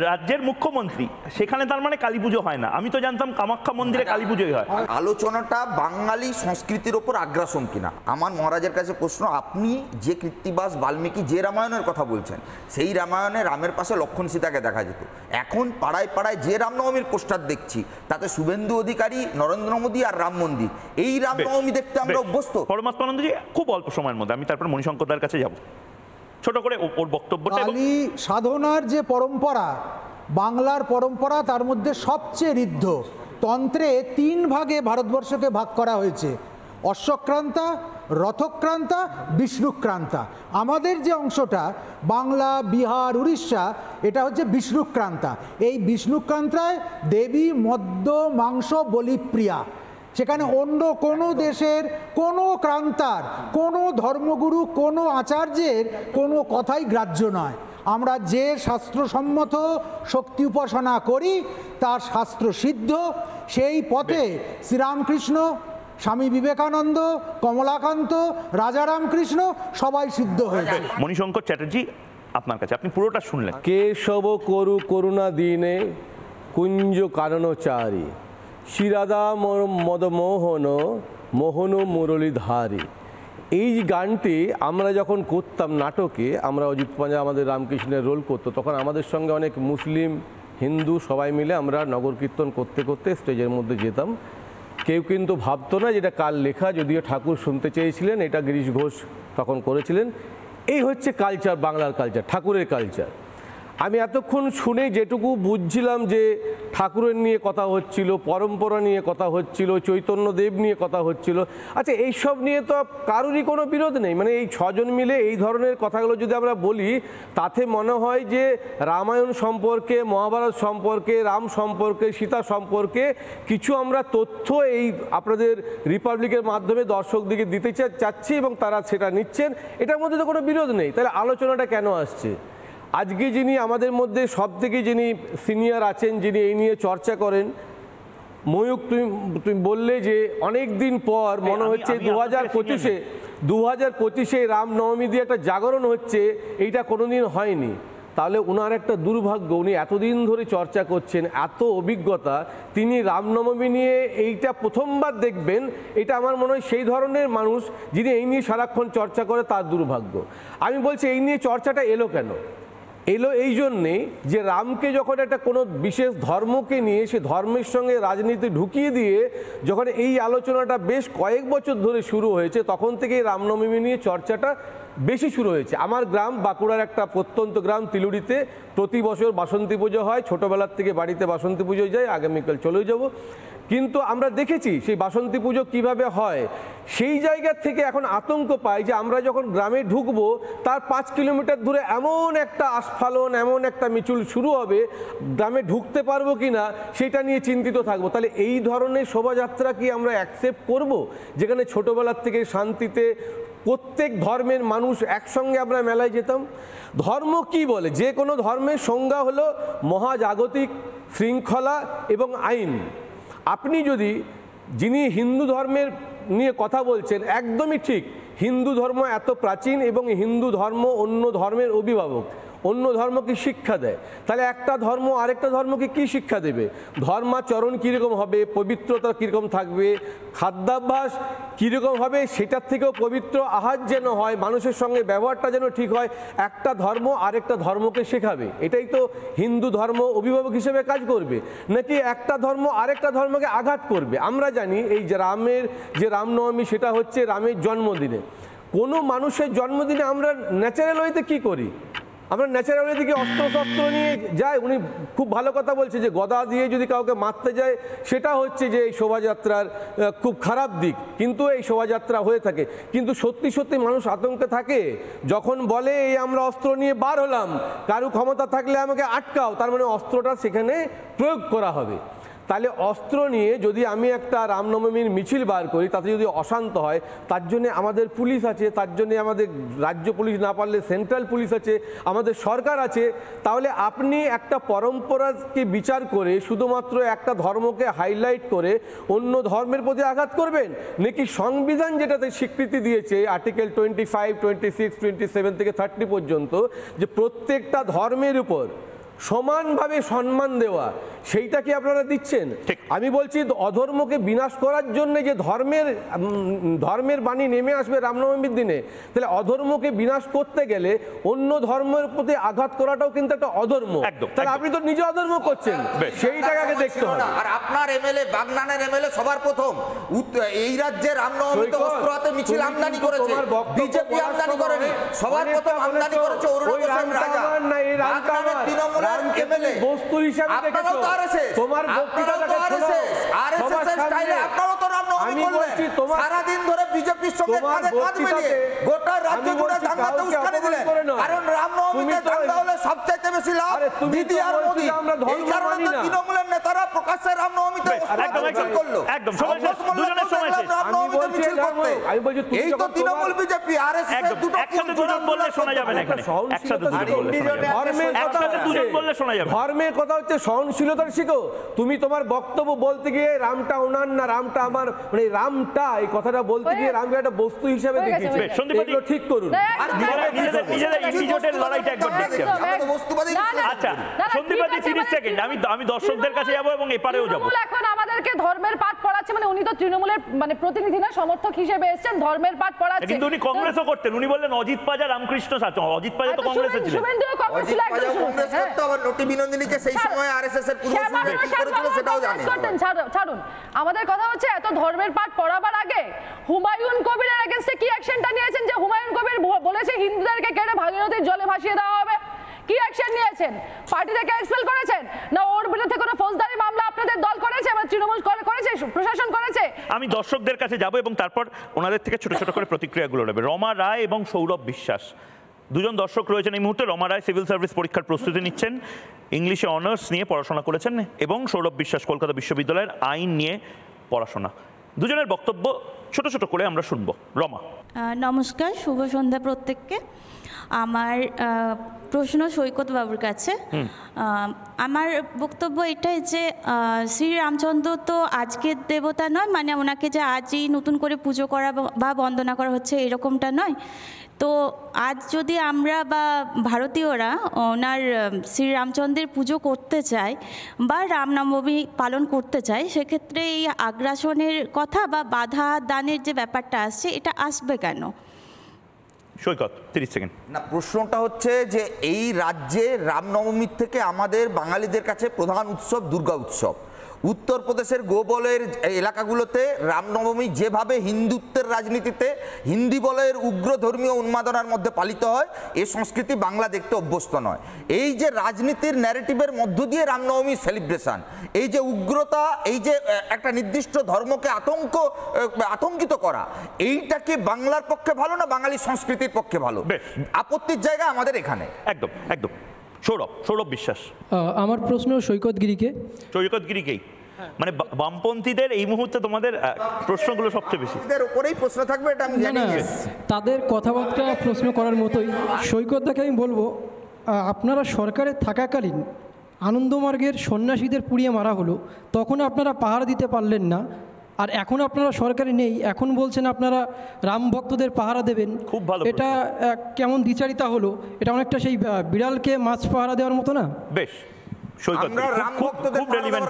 রাজ্যের মুখ্যমন্ত্রী, সেখানে তার মানে কালী পুজো হয় না? আমি তো জানতাম কামাখ্যা মন্দিরে কালী পুজোই হয়। আলোচনাটা বাঙালি সংস্কৃতির ওপর আগ্রাসন কিনা। আমার মহারাজের কাছে প্রশ্ন, আপনি যে কৃত্তিবাস বাল্মীকি যে রামায়ণের কথা বলছেন, সেই রামায়ণে রামের পাশে লক্ষ্মণ সীতাকে দেখা যেত। এখন পাড়ায় পাড়ায় যে রামনবমীর পোস্টার দেখছি, তাতে শুভেন্দু অধিকারী, নরেন্দ্র মোদী আর রাম মন্দির, এই রামনবমী দেখতে আমরা অভ্যস্ত। পরমাত্মানন্দজি, খুব অল্প সময়ের মধ্যে আমি তারপর মণিশঙ্করদার কাছে যাব, ছোট করে ওর বক্তব্যটা। কালী সাধনার যে পরম্পরা, বাংলার পরম্পরা, তার মধ্যে সবচেয়ে ঋদ্ধ। তন্ত্রে 3 ভাগে ভারতবর্ষকে ভাগ করা হয়েছে: অশ্বক্রান্তা, রথক্রান্তা, বিষ্ণুক্রান্তা। আমাদের যে অংশটা বাংলা, বিহার, উড়িষ্যা, এটা হচ্ছে বিষ্ণুক্রান্তা। এই বিষ্ণুক্রান্তায় দেবী মদ্য মাংস বলিপ্রিয়া। সেখানে অন্য কোনো দেশের কোনো ক্রান্তার, কোনো ধর্মগুরু, কোনো আচার্যের কোনো কথাই গ্রাহ্য নয়। আমরা যে শাস্ত্রসম্মত শক্তি উপাসনা করি তার শাস্ত্র সিদ্ধ। সেই পথে শ্রীরামকৃষ্ণ, স্বামী বিবেকানন্দ, কমলাকান্ত, রাজারামকৃষ্ণ সবাই সিদ্ধ হয়েছে। মণিশঙ্কর চ্যাটার্জি, আপনার কাছে, আপনি পুরোটা শুনলেন। কেশব করু করুণা দিনে কুঞ্জ কারণচারী, শিরাদা মদমোহন মোহন মুরলীধারী। এই গানটি আমরা যখন করতাম নাটকে, আমরা অজিত পাঞ্জা আমাদের রামকৃষ্ণের রোল করতো, তখন আমাদের সঙ্গে অনেক মুসলিম, হিন্দু সবাই মিলে আমরা নগর কীর্তন করতে করতে স্টেজের মধ্যে যেতাম। কেউ কিন্তু ভাবতো না যেটা কার লেখা, যদিও ঠাকুর শুনতে চেয়েছিলেন, এটা গিরিশ ঘোষ তখন করেছিলেন। এই হচ্ছে কালচার, বাংলার কালচার, ঠাকুরের কালচার। আমি এতক্ষণ শুনে যেটুকু বুঝছিলাম যে ঠাকুরের নিয়ে কথা হচ্ছিল, পরম্পরা নিয়ে কথা হচ্ছিল, চৈতন্যদেব নিয়ে কথা হচ্ছিল। আচ্ছা, এইসব নিয়ে তো কারোরই কোনো বিরোধ নেই। মানে এই 6 জন মিলে এই ধরনের কথাগুলো যদি আমরা বলি, তাতে মনে হয় যে রামায়ণ সম্পর্কে, মহাভারত সম্পর্কে, রাম সম্পর্কে, সীতা সম্পর্কে কিছু আমরা তথ্য এই আপনাদের রিপাবলিকের মাধ্যমে দর্শকদিকে দিতে চাচ্ছি এবং তারা সেটা নিচ্ছেন। এটার মধ্যে তো কোনো বিরোধ নেই। তাহলে আলোচনাটা কেন আসছে? আজকে যিনি আমাদের মধ্যে সবথেকে যিনি সিনিয়র আছেন, যিনি এই নিয়ে চর্চা করেন, ময়ূক, তুমি বললে যে অনেক দিন পর মনে হচ্ছে 2025-এ রামনবমী দিয়ে একটা জাগরণ হচ্ছে, এইটা কোনোদিন হয়নি। তাহলে ওনার একটা দুর্ভাগ্য, উনি এতদিন ধরে চর্চা করছেন, এত অভিজ্ঞতা, তিনি রামনবমী নিয়ে এইটা প্রথমবার দেখবেন, এটা আমার মনে হয় সেই ধরনের মানুষ যিনি এই নিয়ে সারাক্ষণ চর্চা করে, তার দুর্ভাগ্য। আমি বলছি, এই নিয়ে চর্চাটা এলো কেন? এলো এই জন্যেই যে রামকে যখন একটা কোনো বিশেষ ধর্মকে নিয়ে, সে ধর্মের সঙ্গে রাজনীতি ঢুকিয়ে দিয়ে যখন এই আলোচনাটা বেশ কয়েক বছর ধরে শুরু হয়েছে, তখন থেকেই রামনবমী নিয়ে চর্চাটা বেশি শুরু হয়েছে। আমার গ্রাম বাঁকুড়ার একটা প্রত্যন্ত গ্রাম তিলুড়িতে প্রতি বছর বাসন্তী পুজো হয়। ছোটোবেলার থেকে বাড়িতে বাসন্তী পুজোয় যাই, আগামীকাল চলেও যাব। কিন্তু আমরা দেখেছি সেই বাসন্তী পুজো কিভাবে হয়। সেই জায়গা থেকে এখন আতঙ্ক পাই যে আমরা যখন গ্রামে ঢুকবো, তার 5 কিলোমিটার দূরে এমন একটা আস্ফালন, এমন একটা মিছিল শুরু হবে, গ্রামে ঢুকতে পারবো কি না সেটা নিয়ে চিন্তিত থাকবো। তাহলে এই ধরনের শোভাযাত্রা কি আমরা অ্যাকসেপ্ট করব, যেখানে ছোটোবেলার থেকে শান্তিতে প্রত্যেক ধর্মের মানুষ একসঙ্গে আমরা মেলায় যেতাম? ধর্ম কি বলে? যে কোনো ধর্মের সংজ্ঞা হলো মহাজাগতিক শৃঙ্খলা এবং আইন। আপনি যদি, যিনি হিন্দু ধর্মের নিয়ে কথা বলছেন, একদমই ঠিক, হিন্দু ধর্ম এত প্রাচীন এবং হিন্দু ধর্ম অন্য ধর্মের অভিভাবক। অন্য ধর্ম কি শিক্ষা দেয়? তাহলে একটা ধর্ম আরেকটা ধর্মকে কি শিক্ষা দেবে? ধর্মাচরণ কীরকম হবে, পবিত্রতা কীরকম থাকবে, খাদ্যাভ্যাস কীরকম হবে, সেটার থেকেও পবিত্র আহার যেন হয়, মানুষের সঙ্গে ব্যবহারটা যেন ঠিক হয়, একটা ধর্ম আরেকটা ধর্মকে শেখাবে। এটাই তো হিন্দু ধর্ম অভিভাবক হিসেবে কাজ করবে, নাকি একটা ধর্ম আরেকটা ধর্মকে আঘাত করবে? আমরা জানি এই যে রামের যে রামনবমী, সেটা হচ্ছে রামের জন্মদিনে। কোনো মানুষের জন্মদিনে আমরা ন্যাচারাল ওয়েতে কী করি? আমরা ন্যাচারাল ওয়ে থেকে অস্ত্র নিয়ে যাই। উনি খুব ভালো কথা বলছে যে গদা দিয়ে যদি কাউকে মারতে যায়, সেটা হচ্ছে যে এই শোভাযাত্রার খুব খারাপ দিক, কিন্তু এই শোভাযাত্রা হয়ে থাকে। কিন্তু সত্যি সত্যি মানুষ আতঙ্কে থাকে যখন বলে এই আমরা অস্ত্র নিয়ে বার হলাম, কারো ক্ষমতা থাকলে আমাকে আটকাও, তার মানে অস্ত্রটা সেখানে প্রয়োগ করা হবে। তাহলে অস্ত্র নিয়ে যদি আমি একটা রামনবমীর মিছিল বার করি, তাতে যদি অশান্ত হয়, তার জন্য আমাদের পুলিশ আছে, তার জন্য আমাদের রাজ্য পুলিশ, না পারলে সেন্ট্রাল পুলিশ আছে, আমাদের সরকার আছে। তাহলে আপনি একটা পরম্পরাকে বিচার করে শুধুমাত্র একটা ধর্মকে হাইলাইট করে অন্য ধর্মের প্রতি আঘাত করবেন, নাকি সংবিধান যেটাতে স্বীকৃতি দিয়েছে আর্টিকেল 25, 26, 27 থেকে 30 পর্যন্ত, যে প্রত্যেকটা ধর্মের উপর সমানভাবে সম্মান দেওয়া, সেইটা কি আপনারা দিচ্ছেন? আমি বলছি অধর্মকে বিনাশ করার জন্য যে ধর্মের বাণী নেমে আসবে রামনবমীর দিনে, তাহলে অধর্মকে বিনাশ করতে গেলে অন্য ধর্মের প্রতি আঘাত করাটাও কিন্তু একটা অধর্ম। তাহলে আপনি তো নিজে অধর্ম করছেন, সেইটাকে আগে দেখতে হবে। আর আপনার এমএলএ, বাগনানের এমএলএ সবার প্রথম এই রাজ্যে রামনবমীতে অস্ত্র হাতে মিছিল আমদানি করেছে, বিজেপি আমদানি করেনি, সবার প্রথম আমদানি করেছে অরুণ গোস্বামী রাজা। বাগনানের তৃণমূল বস্তু হিসাবে দেখেছো, তোমার বক্তৃতাটাকে শোনো, আরএসএস স্টাইলে আপনারাও তো রামনবমী করলেন, সারা দিন ধরে বিজেপির সঙ্গে কাঁধে কাঁধ মিলিয়ে গোটা রাজ্য জুড়ে দাঙ্গাতে উস্কানি দিলেন। কারণ রামনবমীতে দাঙ্গা হলে সবচাইতে বেশি লাভ দিদি আর মোদি। এই কারণে তো তৃণমূলের নেতারা প্রকাশ্যে রামনবমীতে মিছিল করলো। একদম দুজনের সময় শেষ। রামনবমীতে মিছিল করতে এই তো তৃণমূল বিজেপি আরএসএস দুটো একসাথে দুজন বললে শোনা যাবে না এখানে, একসাথে দুজন বললে শোনা যাবে। ধর্মের কথা হচ্ছে সহনশীলতার শিখো। তুমি তোমার বক্তব্য বলতে গিয়ে রামটা ওনার না, রামটা আমার, মানে রামটা এই কথাটা বলতে গিয়ে রামকে একটা বস্তু হিসেবে দেখিয়েছে, এগুলো ঠিক করুন। নিজেদের ইন্ডিজোটের লড়াইটা একবার দেখছি। আচ্ছা সন্দীপবাদী 30 সেকেন্ড, আমি দর্শকদের কাছে যাবো এবং এপারেও যাবো। এখন আমাদেরকে ধর্মের পাঠ পড়াচ্ছে, মানে উনি তো তৃণমূলের মানে প্রতিনিধি না, সমর্থক হিসেবে এসেছেন, ধর্মের পাঠ পড়াচ্ছে। কিন্তু উনি কংগ্রেসও করতেন, উনি বললেন অজিত পাজা রামকৃষ্ণ সাথে, অজিত পাজা তো কংগ্রেসে ছিলেন। অজিত পাজা কংগ্রেস করতে, আবার নটি বিনোদিনীকে সেই সময় আরএসএস এর পূর্বসূরি কি করেছিল সেটাও জানেন। ছাড়ুন, আমাদের কথা হচ্ছে এত ধর্মের পাঠ পড়াবার আগে হুমায়ুন কবিরের এগেইনস্টে কি অ্যাকশনটা নিয়েছেন? যে হুমায়ুন কবির বলেছে হিন্দুদেরকে কেটে ভাগীরথীর জলে ভাসিয়ে দেওয়া হবে, কি অ্যাকশন নিয়েছেন? পার্টি থেকে এক্সপেল করেছেন না ওর বিরুদ্ধে কোনো ফৌজদারি মামলা আপনাদের দল করেছে বা তৃণমূল করেছে, প্রশাসন করেছে? আমি দর্শকদের কাছে যাব এবং তারপর ওনাদের থেকে ছোট ছোট করে প্রতিক্রিয়াগুলো নেবে। রমা রায় এবং সৌরভ বিশ্বাস দুজন দর্শক রয়েছেন এই মুহূর্তে। রমা রায় সিভিল সার্ভিস পরীক্ষার প্রস্তুতি নিচ্ছেন, ইংলিশে অনার্স নিয়ে পড়াশোনা করেছেন, এবং সৌরভ বিশ্বাস কলকাতা বিশ্ববিদ্যালয়ের আইন নিয়ে পড়াশোনা। দুজনের বক্তব্য ছোট ছোট করে আমরা শুনবো। রমা। নমস্কার, শুভ সন্ধ্যা প্রত্যেককে। আমার প্রশ্ন সৈকত বাবুর কাছে। আমার বক্তব্য এটাই যে শ্রী রামচন্দ্র তো আজকের দেবতা নয়, মানে ওনাকে যে আজই নতুন করে পুজো করা বা বন্দনা করা হচ্ছে এরকমটা নয়। তো আজ যদি আমরা বা ভারতীয়রা ওনার শ্রীরামচন্দ্রের পুজো করতে চাই বা রামনবমী পালন করতে চাই, সেক্ষেত্রে এই আগ্রাসনের কথা বা বাধা দানের যে ব্যাপারটা আসছে, এটা আসবে কেন? সৈকত 30 সেকেন্ড। না, প্রশ্নটা হচ্ছে যে এই রাজ্যে রামনবমীর থেকে আমাদের বাঙালিদের কাছে প্রধান উৎসব দুর্গা উৎসব। উত্তরপ্রদেশের গোবলের এলাকাগুলোতে রামনবমী যেভাবে হিন্দুত্বের রাজনীতিতে হিন্দি বলের উগ্র ধর্মীয় উন্মাদনার মধ্যে পালিত হয়, এই সংস্কৃতি বাংলা দেখতে অভ্যস্ত নয়। এই যে রাজনীতির ন্যারেটিভের মধ্য দিয়ে রামনবমী সেলিব্রেশন, এই যে উগ্রতা, এই যে একটা নির্দিষ্ট ধর্মকে আতঙ্কিত করা, এইটাকে বাংলার পক্ষে ভালো না বাঙালি সংস্কৃতির পক্ষে ভালো? আপত্তির জায়গা আমাদের এখানে। একদম একদম। সৌরভ বিশ্বাস। আমার প্রশ্ন সৈকত গিরিকেই, মানে বামপন্থীদের এই মুহূর্তে তোমাদের প্রশ্নগুলো সবচেয়ে বেশি এদের উপরেই প্রশ্ন থাকবে, এটা আমি জানি। তাদের কথাবার্তা প্রশ্ন করার মতোই সৈকতদাকে আমি বলবো, আপনারা সরকারে থাকাকালীন আনন্দমার্গের সন্ন্যাসীদের পুড়িয়ে মারা হলো, তখন আপনারা পাহারা দিতে পারলেন না, আর এখন আপনারা সরকারে নেই, এখন বলছেন আপনারা রাম ভক্তদের পাহারা দেবেন। খুব ভালো। এটা কেমন দ্বিচারিতা হলো? এটা অনেকটা সেই বিড়ালকে মাছ পাহারা দেওয়ার মতো না? বেশ। আমরা রাম ভক্তদের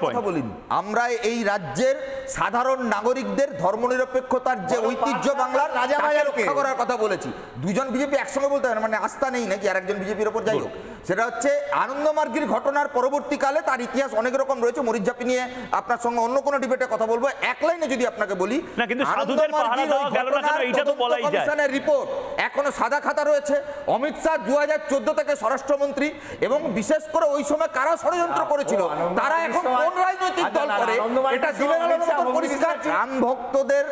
কথা বলি, আমরা এই রাজ্যের সাধারণ নাগরিকদের ধর্মনিরপেক্ষতার যে ঐতিহ্য বাংলার রক্ষা করার কথা বলেছি। দুজন বিজেপি একসঙ্গে বলতে হয়, মানে আস্থা নেই নাকি আর একজন বিজেপির ওপর? যাই হোক, সেটা হচ্ছে আনন্দমার্গের ঘটনার পরবর্তীকালে তার ইতিহাস অনেক রকম রয়েছে। মরিচঝাপি নিয়ে আপনার সঙ্গে অন্য কোনো ডিবেটে কথা বলবো। এক লাইনে যদি আপনাকে বলি, কমিশনের রিপোর্ট এখনো সাদা খাতা রয়েছে। অমিত শাহ 2014 থেকে স্বরাষ্ট্রমন্ত্রী, এবং বিশেষ করে ওই সময় কারা ষড়যন্ত্র করেছিল, তারা এখন কোন রাজনৈতিক দল করে এটা দিনের আলোর মতো পরিষ্কার। রাম ভক্তদের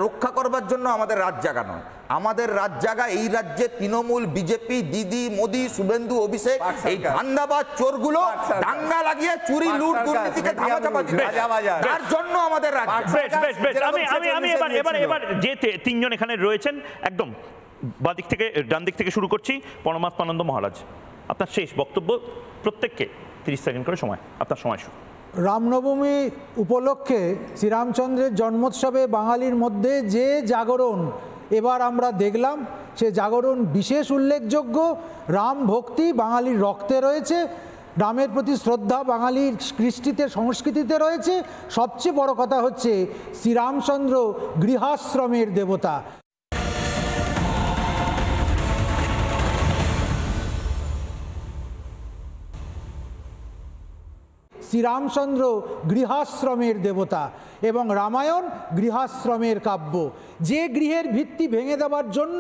রক্ষা করবার জন্য আমাদের রাত জাগা নয়, আমাদের রাত জাগা এই রাজ্যে তৃণমূল, বিজেপি, দিদি, মোদি, শুভেন্দু, অভিষেক এই ধান্দাবাজ চোরগুলো দাঙ্গা লাগিয়ে চুরি, লুট, দুর্নীতিকে ধামাচাপা দিচ্ছে, তার জন্য আমাদের রাজ্য। এবার যে তিনজন এখানে রয়েছেন, একদম বাদিক থেকে ডান দিক থেকে শুরু করছি। পরমাত্মানন্দ মহারাজ, আপনার শেষ বক্তব্য, প্রত্যেককে 30 সেকেন্ড করে সময়, আপনার সময় শুরু। রামনবমী উপলক্ষে শ্রীরামচন্দ্রের জন্মোৎসবে বাঙালির মধ্যে যে জাগরণ এবার আমরা দেখলাম, সে জাগরণ বিশেষ উল্লেখযোগ্য। রাম ভক্তি বাঙালির রক্তে রয়েছে, রামের প্রতি শ্রদ্ধা বাঙালির কৃষ্টিতে, সংস্কৃতিতে রয়েছে। সবচেয়ে বড় কথা হচ্ছে শ্রীরামচন্দ্র গৃহাশ্রমের দেবতা। শ্রীরামচন্দ্র গৃহাশ্রমের দেবতা এবং রামায়ণ গৃহাশ্রমের কাব্য। যে গৃহের ভিত্তি ভেঙে দেওয়ার জন্য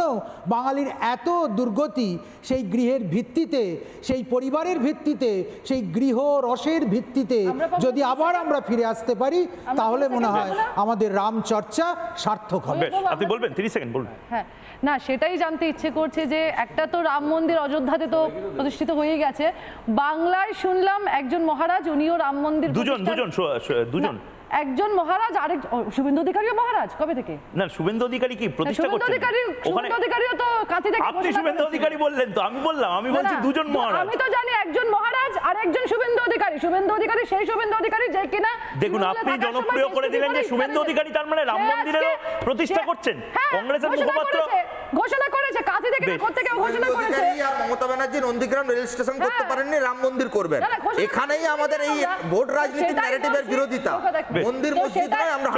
বাঙালির এত দুর্গতি, সেই গৃহের ভিত্তিতে, সেই পরিবারের ভিত্তিতে, সেই গৃহ রসের ভিত্তিতে যদি আবার আমরা ফিরে আসতে পারি, তাহলে মনে হয় আমাদের রাম চর্চা সার্থক হবে। আপনি বলবেন, 30 সেকেন্ড বলুন। হ্যাঁ, না সেটাই জানতে ইচ্ছে করছে যে একটা তো রাম মন্দির অযোধ্যাতে তো প্রতিষ্ঠিত হয়ে গেছে, বাংলায় শুনলাম একজন মহারাজ, উনিও রাম মন্দির দুজন একজন মহারাজ, আরেক শুভেন্দু অধিকারীও মহারাজ। কবে থেকে? না, শুভেন্দু অধিকারী কি প্রতিষ্ঠা করছেন? শুভেন্দু অধিকারীও তো কাঁথি থেকে। আপনি শুভেন্দু অধিকারী বললেন তো, আমি বললাম, আমি বলছি দুজন মহারাজ। আমি তো জানি একজন মহারাজ আর একজন শুভেন্দু অধিকারী। শুভেন্দু অধিকারী সেই শুভেন্দু অধিকারী যে কিনা, দেখুন আপনি জনপ্রিয় করে দিলেন যে শুভেন্দু অধিকারী তার মানে রাম মন্দিরের প্রতিষ্ঠা করছেন। কংগ্রেসের মুখপাত্র ঘোষণা করেছে, কাঁথি থেকে কোত্থেকে ঘোষণা করেছে। আর মমতা ব্যানার্জি নন্দীগ্রাম রেল স্টেশন করতে পারেননি, রাম মন্দির করবেন। এখানেই আমাদের এই ভোট রাজনীতির ন্যারেটিভের বিরোধিতা। মন্দির মসজিদ নয়, আমরা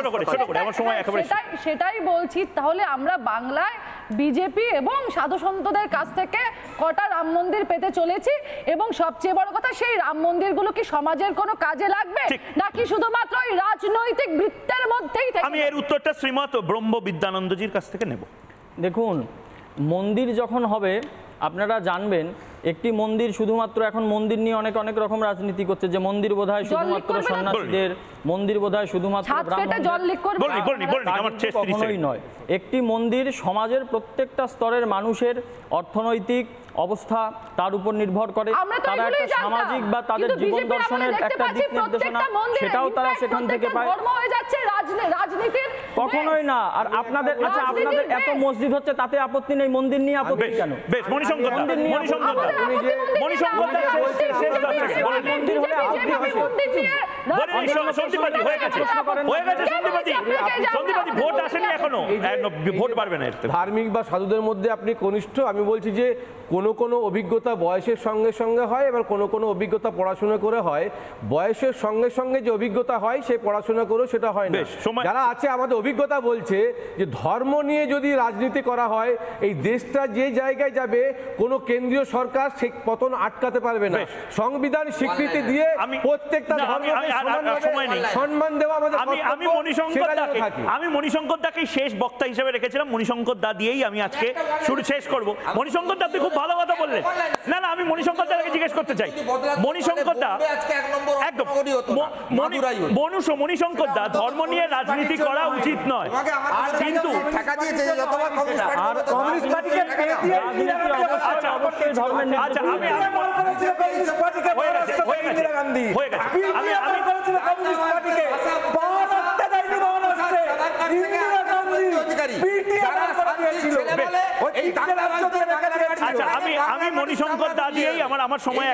সেটাই বলছি। তাহলে আমরা বাংলায় বিজেপি এবং সাধু সন্তদের কাছ থেকে কটা রাম মন্দির পেতে চলেছি, এবং সবচেয়ে বড় কথা, সেই রাম মন্দিরগুলো কি সমাজের কোনো কাজে লাগবে নাকি শুধুমাত্র ওই রাজনৈতিক বৃত্তের মধ্যেই? আমি এর উত্তরটা শ্রীমৎ ব্রহ্ম বিদ্যানন্দজির কাছ থেকে নেব। দেখুন, মন্দির যখন হবে আপনারা জানবেন, একটি মন্দির শুধুমাত্র, এখন মন্দির নিয়ে অনেক রকম রাজনীতি করছে, যে মন্দির বোধহয় শুধুমাত্র সন্ন্যাসীদের, মন্দির বোধহয় শুধুমাত্র কখনোই নয়। একটি মন্দির সমাজের প্রত্যেকটা স্তরের মানুষের অর্থনৈতিক অবস্থা তার উপর নির্ভর করে, তারা একটা সামাজিক বা তাদের জীবন দর্শনের একটা দিক নির্দেশনা, সেটাও তারা সেখান থেকে পায়। কখনোই না। আর আপনাদের, আচ্ছা আপনাদের এত মসজিদ হচ্ছে, তাতে আপত্তি নেই, মন্দির নিয়ে আপত্তি কেন? ধার্মিক বা সাধুদের মধ্যে আপনি কনিষ্ঠ, আমি বলছি যে কোনো কোনো অভিজ্ঞতা বয়সের সঙ্গে সঙ্গে হয়, এবার কোনো কোনো অভিজ্ঞতা পড়াশোনা করে হয়। বয়সের সঙ্গে সঙ্গে যে অভিজ্ঞতা হয়, সেই পড়াশোনা করেও সেটা হয় না। যারা আছে আমাদের অভিজ্ঞতা বলছে যে ধর্ম নিয়ে যদি রাজনীতি করা হয়, এই দেশটা যে জায়গায় যাবে, কোনো কেন্দ্রীয় সরকার সে পতন আটকাতে পারবে না। সংবিধান স্বীকৃতি দিয়ে প্রত্যেকটা ধর্মকে সম্মান দেওয়া আমাদের। আমি মণিশঙ্কর দাকে শেষ বক্তা হিসেবে রেখেছিলাম, মণিশঙ্কর দা দিয়েই আমি আজকে শুরু শেষ করব। মণিশঙ্কর দা আপনি খুব ভালো কথা বললেন। না, আমি মণিশঙ্কর দাকে জিজ্ঞেস করতে চাই, মণিশঙ্কর দা, একদম মণিশঙ্কর দা, ধর্ম নিয়ে রাজনীতি করা উচিত নয়, কিন্তু আমি মণিশঙ্কর দা দিয়েই আমার সময়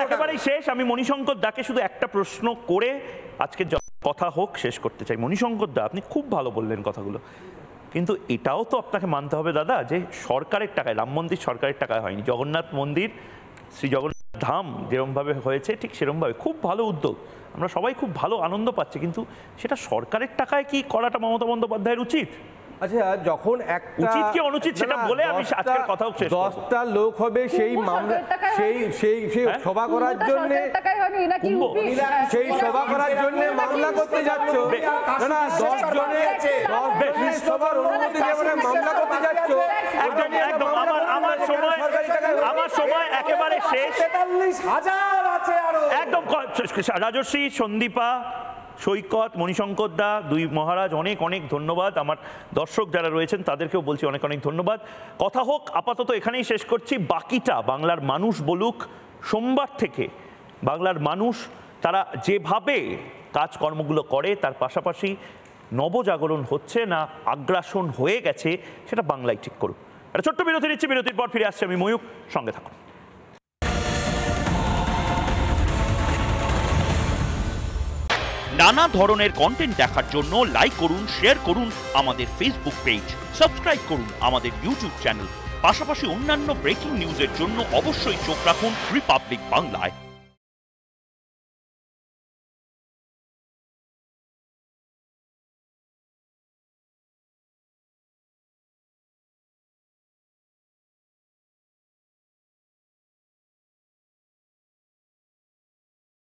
একেবারে শেষ, আমি মণিশঙ্কর দাকে শুধু একটা প্রশ্ন করে আজকে কথা হোক শেষ করতে চাই। মণিশঙ্কর দা, আপনি খুব ভালো বললেন কথাগুলো, কিন্তু এটাও তো আপনাকে মানতে হবে দাদা যে সরকারের টাকায়, রাম মন্দির সরকারের টাকায় হয়নি, জগন্নাথ মন্দির, শ্রী জগন্নাথ ধাম যেরকমভাবে হয়েছে ঠিক সেরকমভাবে খুব ভালো উদ্যোগ, আমরা সবাই খুব ভালো আনন্দ পাচ্ছি, কিন্তু সেটা সরকারের টাকায় কি করাটা মমতা বন্দ্যোপাধ্যায়ের উচিত? আচ্ছা, যখন একটা উচিত কি অনুচিত সেটা বলে আমি আজকের কথা শেষ করব। 10টা লোক হবে সেই মামলা, সেই সভা করার জন্য, সেই সভা করার জন্য মামলা করতে যাচ্ছ না, 10 জনের সভার অনুমতি দিয়ে মামলা করতে যাচ্ছ। একদম আমার সময় আমার সময় একেবারে শেষ। 43,000 আছে আরো। একদম রাজশ্রী, সন্দীপা, সৈকত, মণিশঙ্কর দা, দুই মহারাজ অনেক অনেক ধন্যবাদ। আমার দর্শক যারা রয়েছেন তাদেরকেও বলছি অনেক অনেক ধন্যবাদ। কথা হোক, আপাতত এখানেই শেষ করছি। বাকিটা বাংলার মানুষ বলুক। সোমবার থেকে বাংলার মানুষ তারা যেভাবে কাজকর্মগুলো করে তার পাশাপাশি নবজাগরণ হচ্ছে না আগ্রাসন হয়ে গেছে সেটা বাংলায় ঠিক করুক। একটা ছোট্ট বিরতি নিচ্ছি, বিরতির পর ফিরে আসছে আমি ময়ূক, সঙ্গে থাকুন। নানা ধরনের কন্টেন্ট দেখার জন্য লাইক করুন, শেয়ার করুন আমাদের ফেসবুক পেজ, সাবস্ক্রাইব করুন আমাদের ইউটিউব চ্যানেল। পাশাপাশি অন্যান্য ব্রেকিং নিউজের জন্য অবশ্যই চোখ রাখুন রিপাবলিক বাংলায়।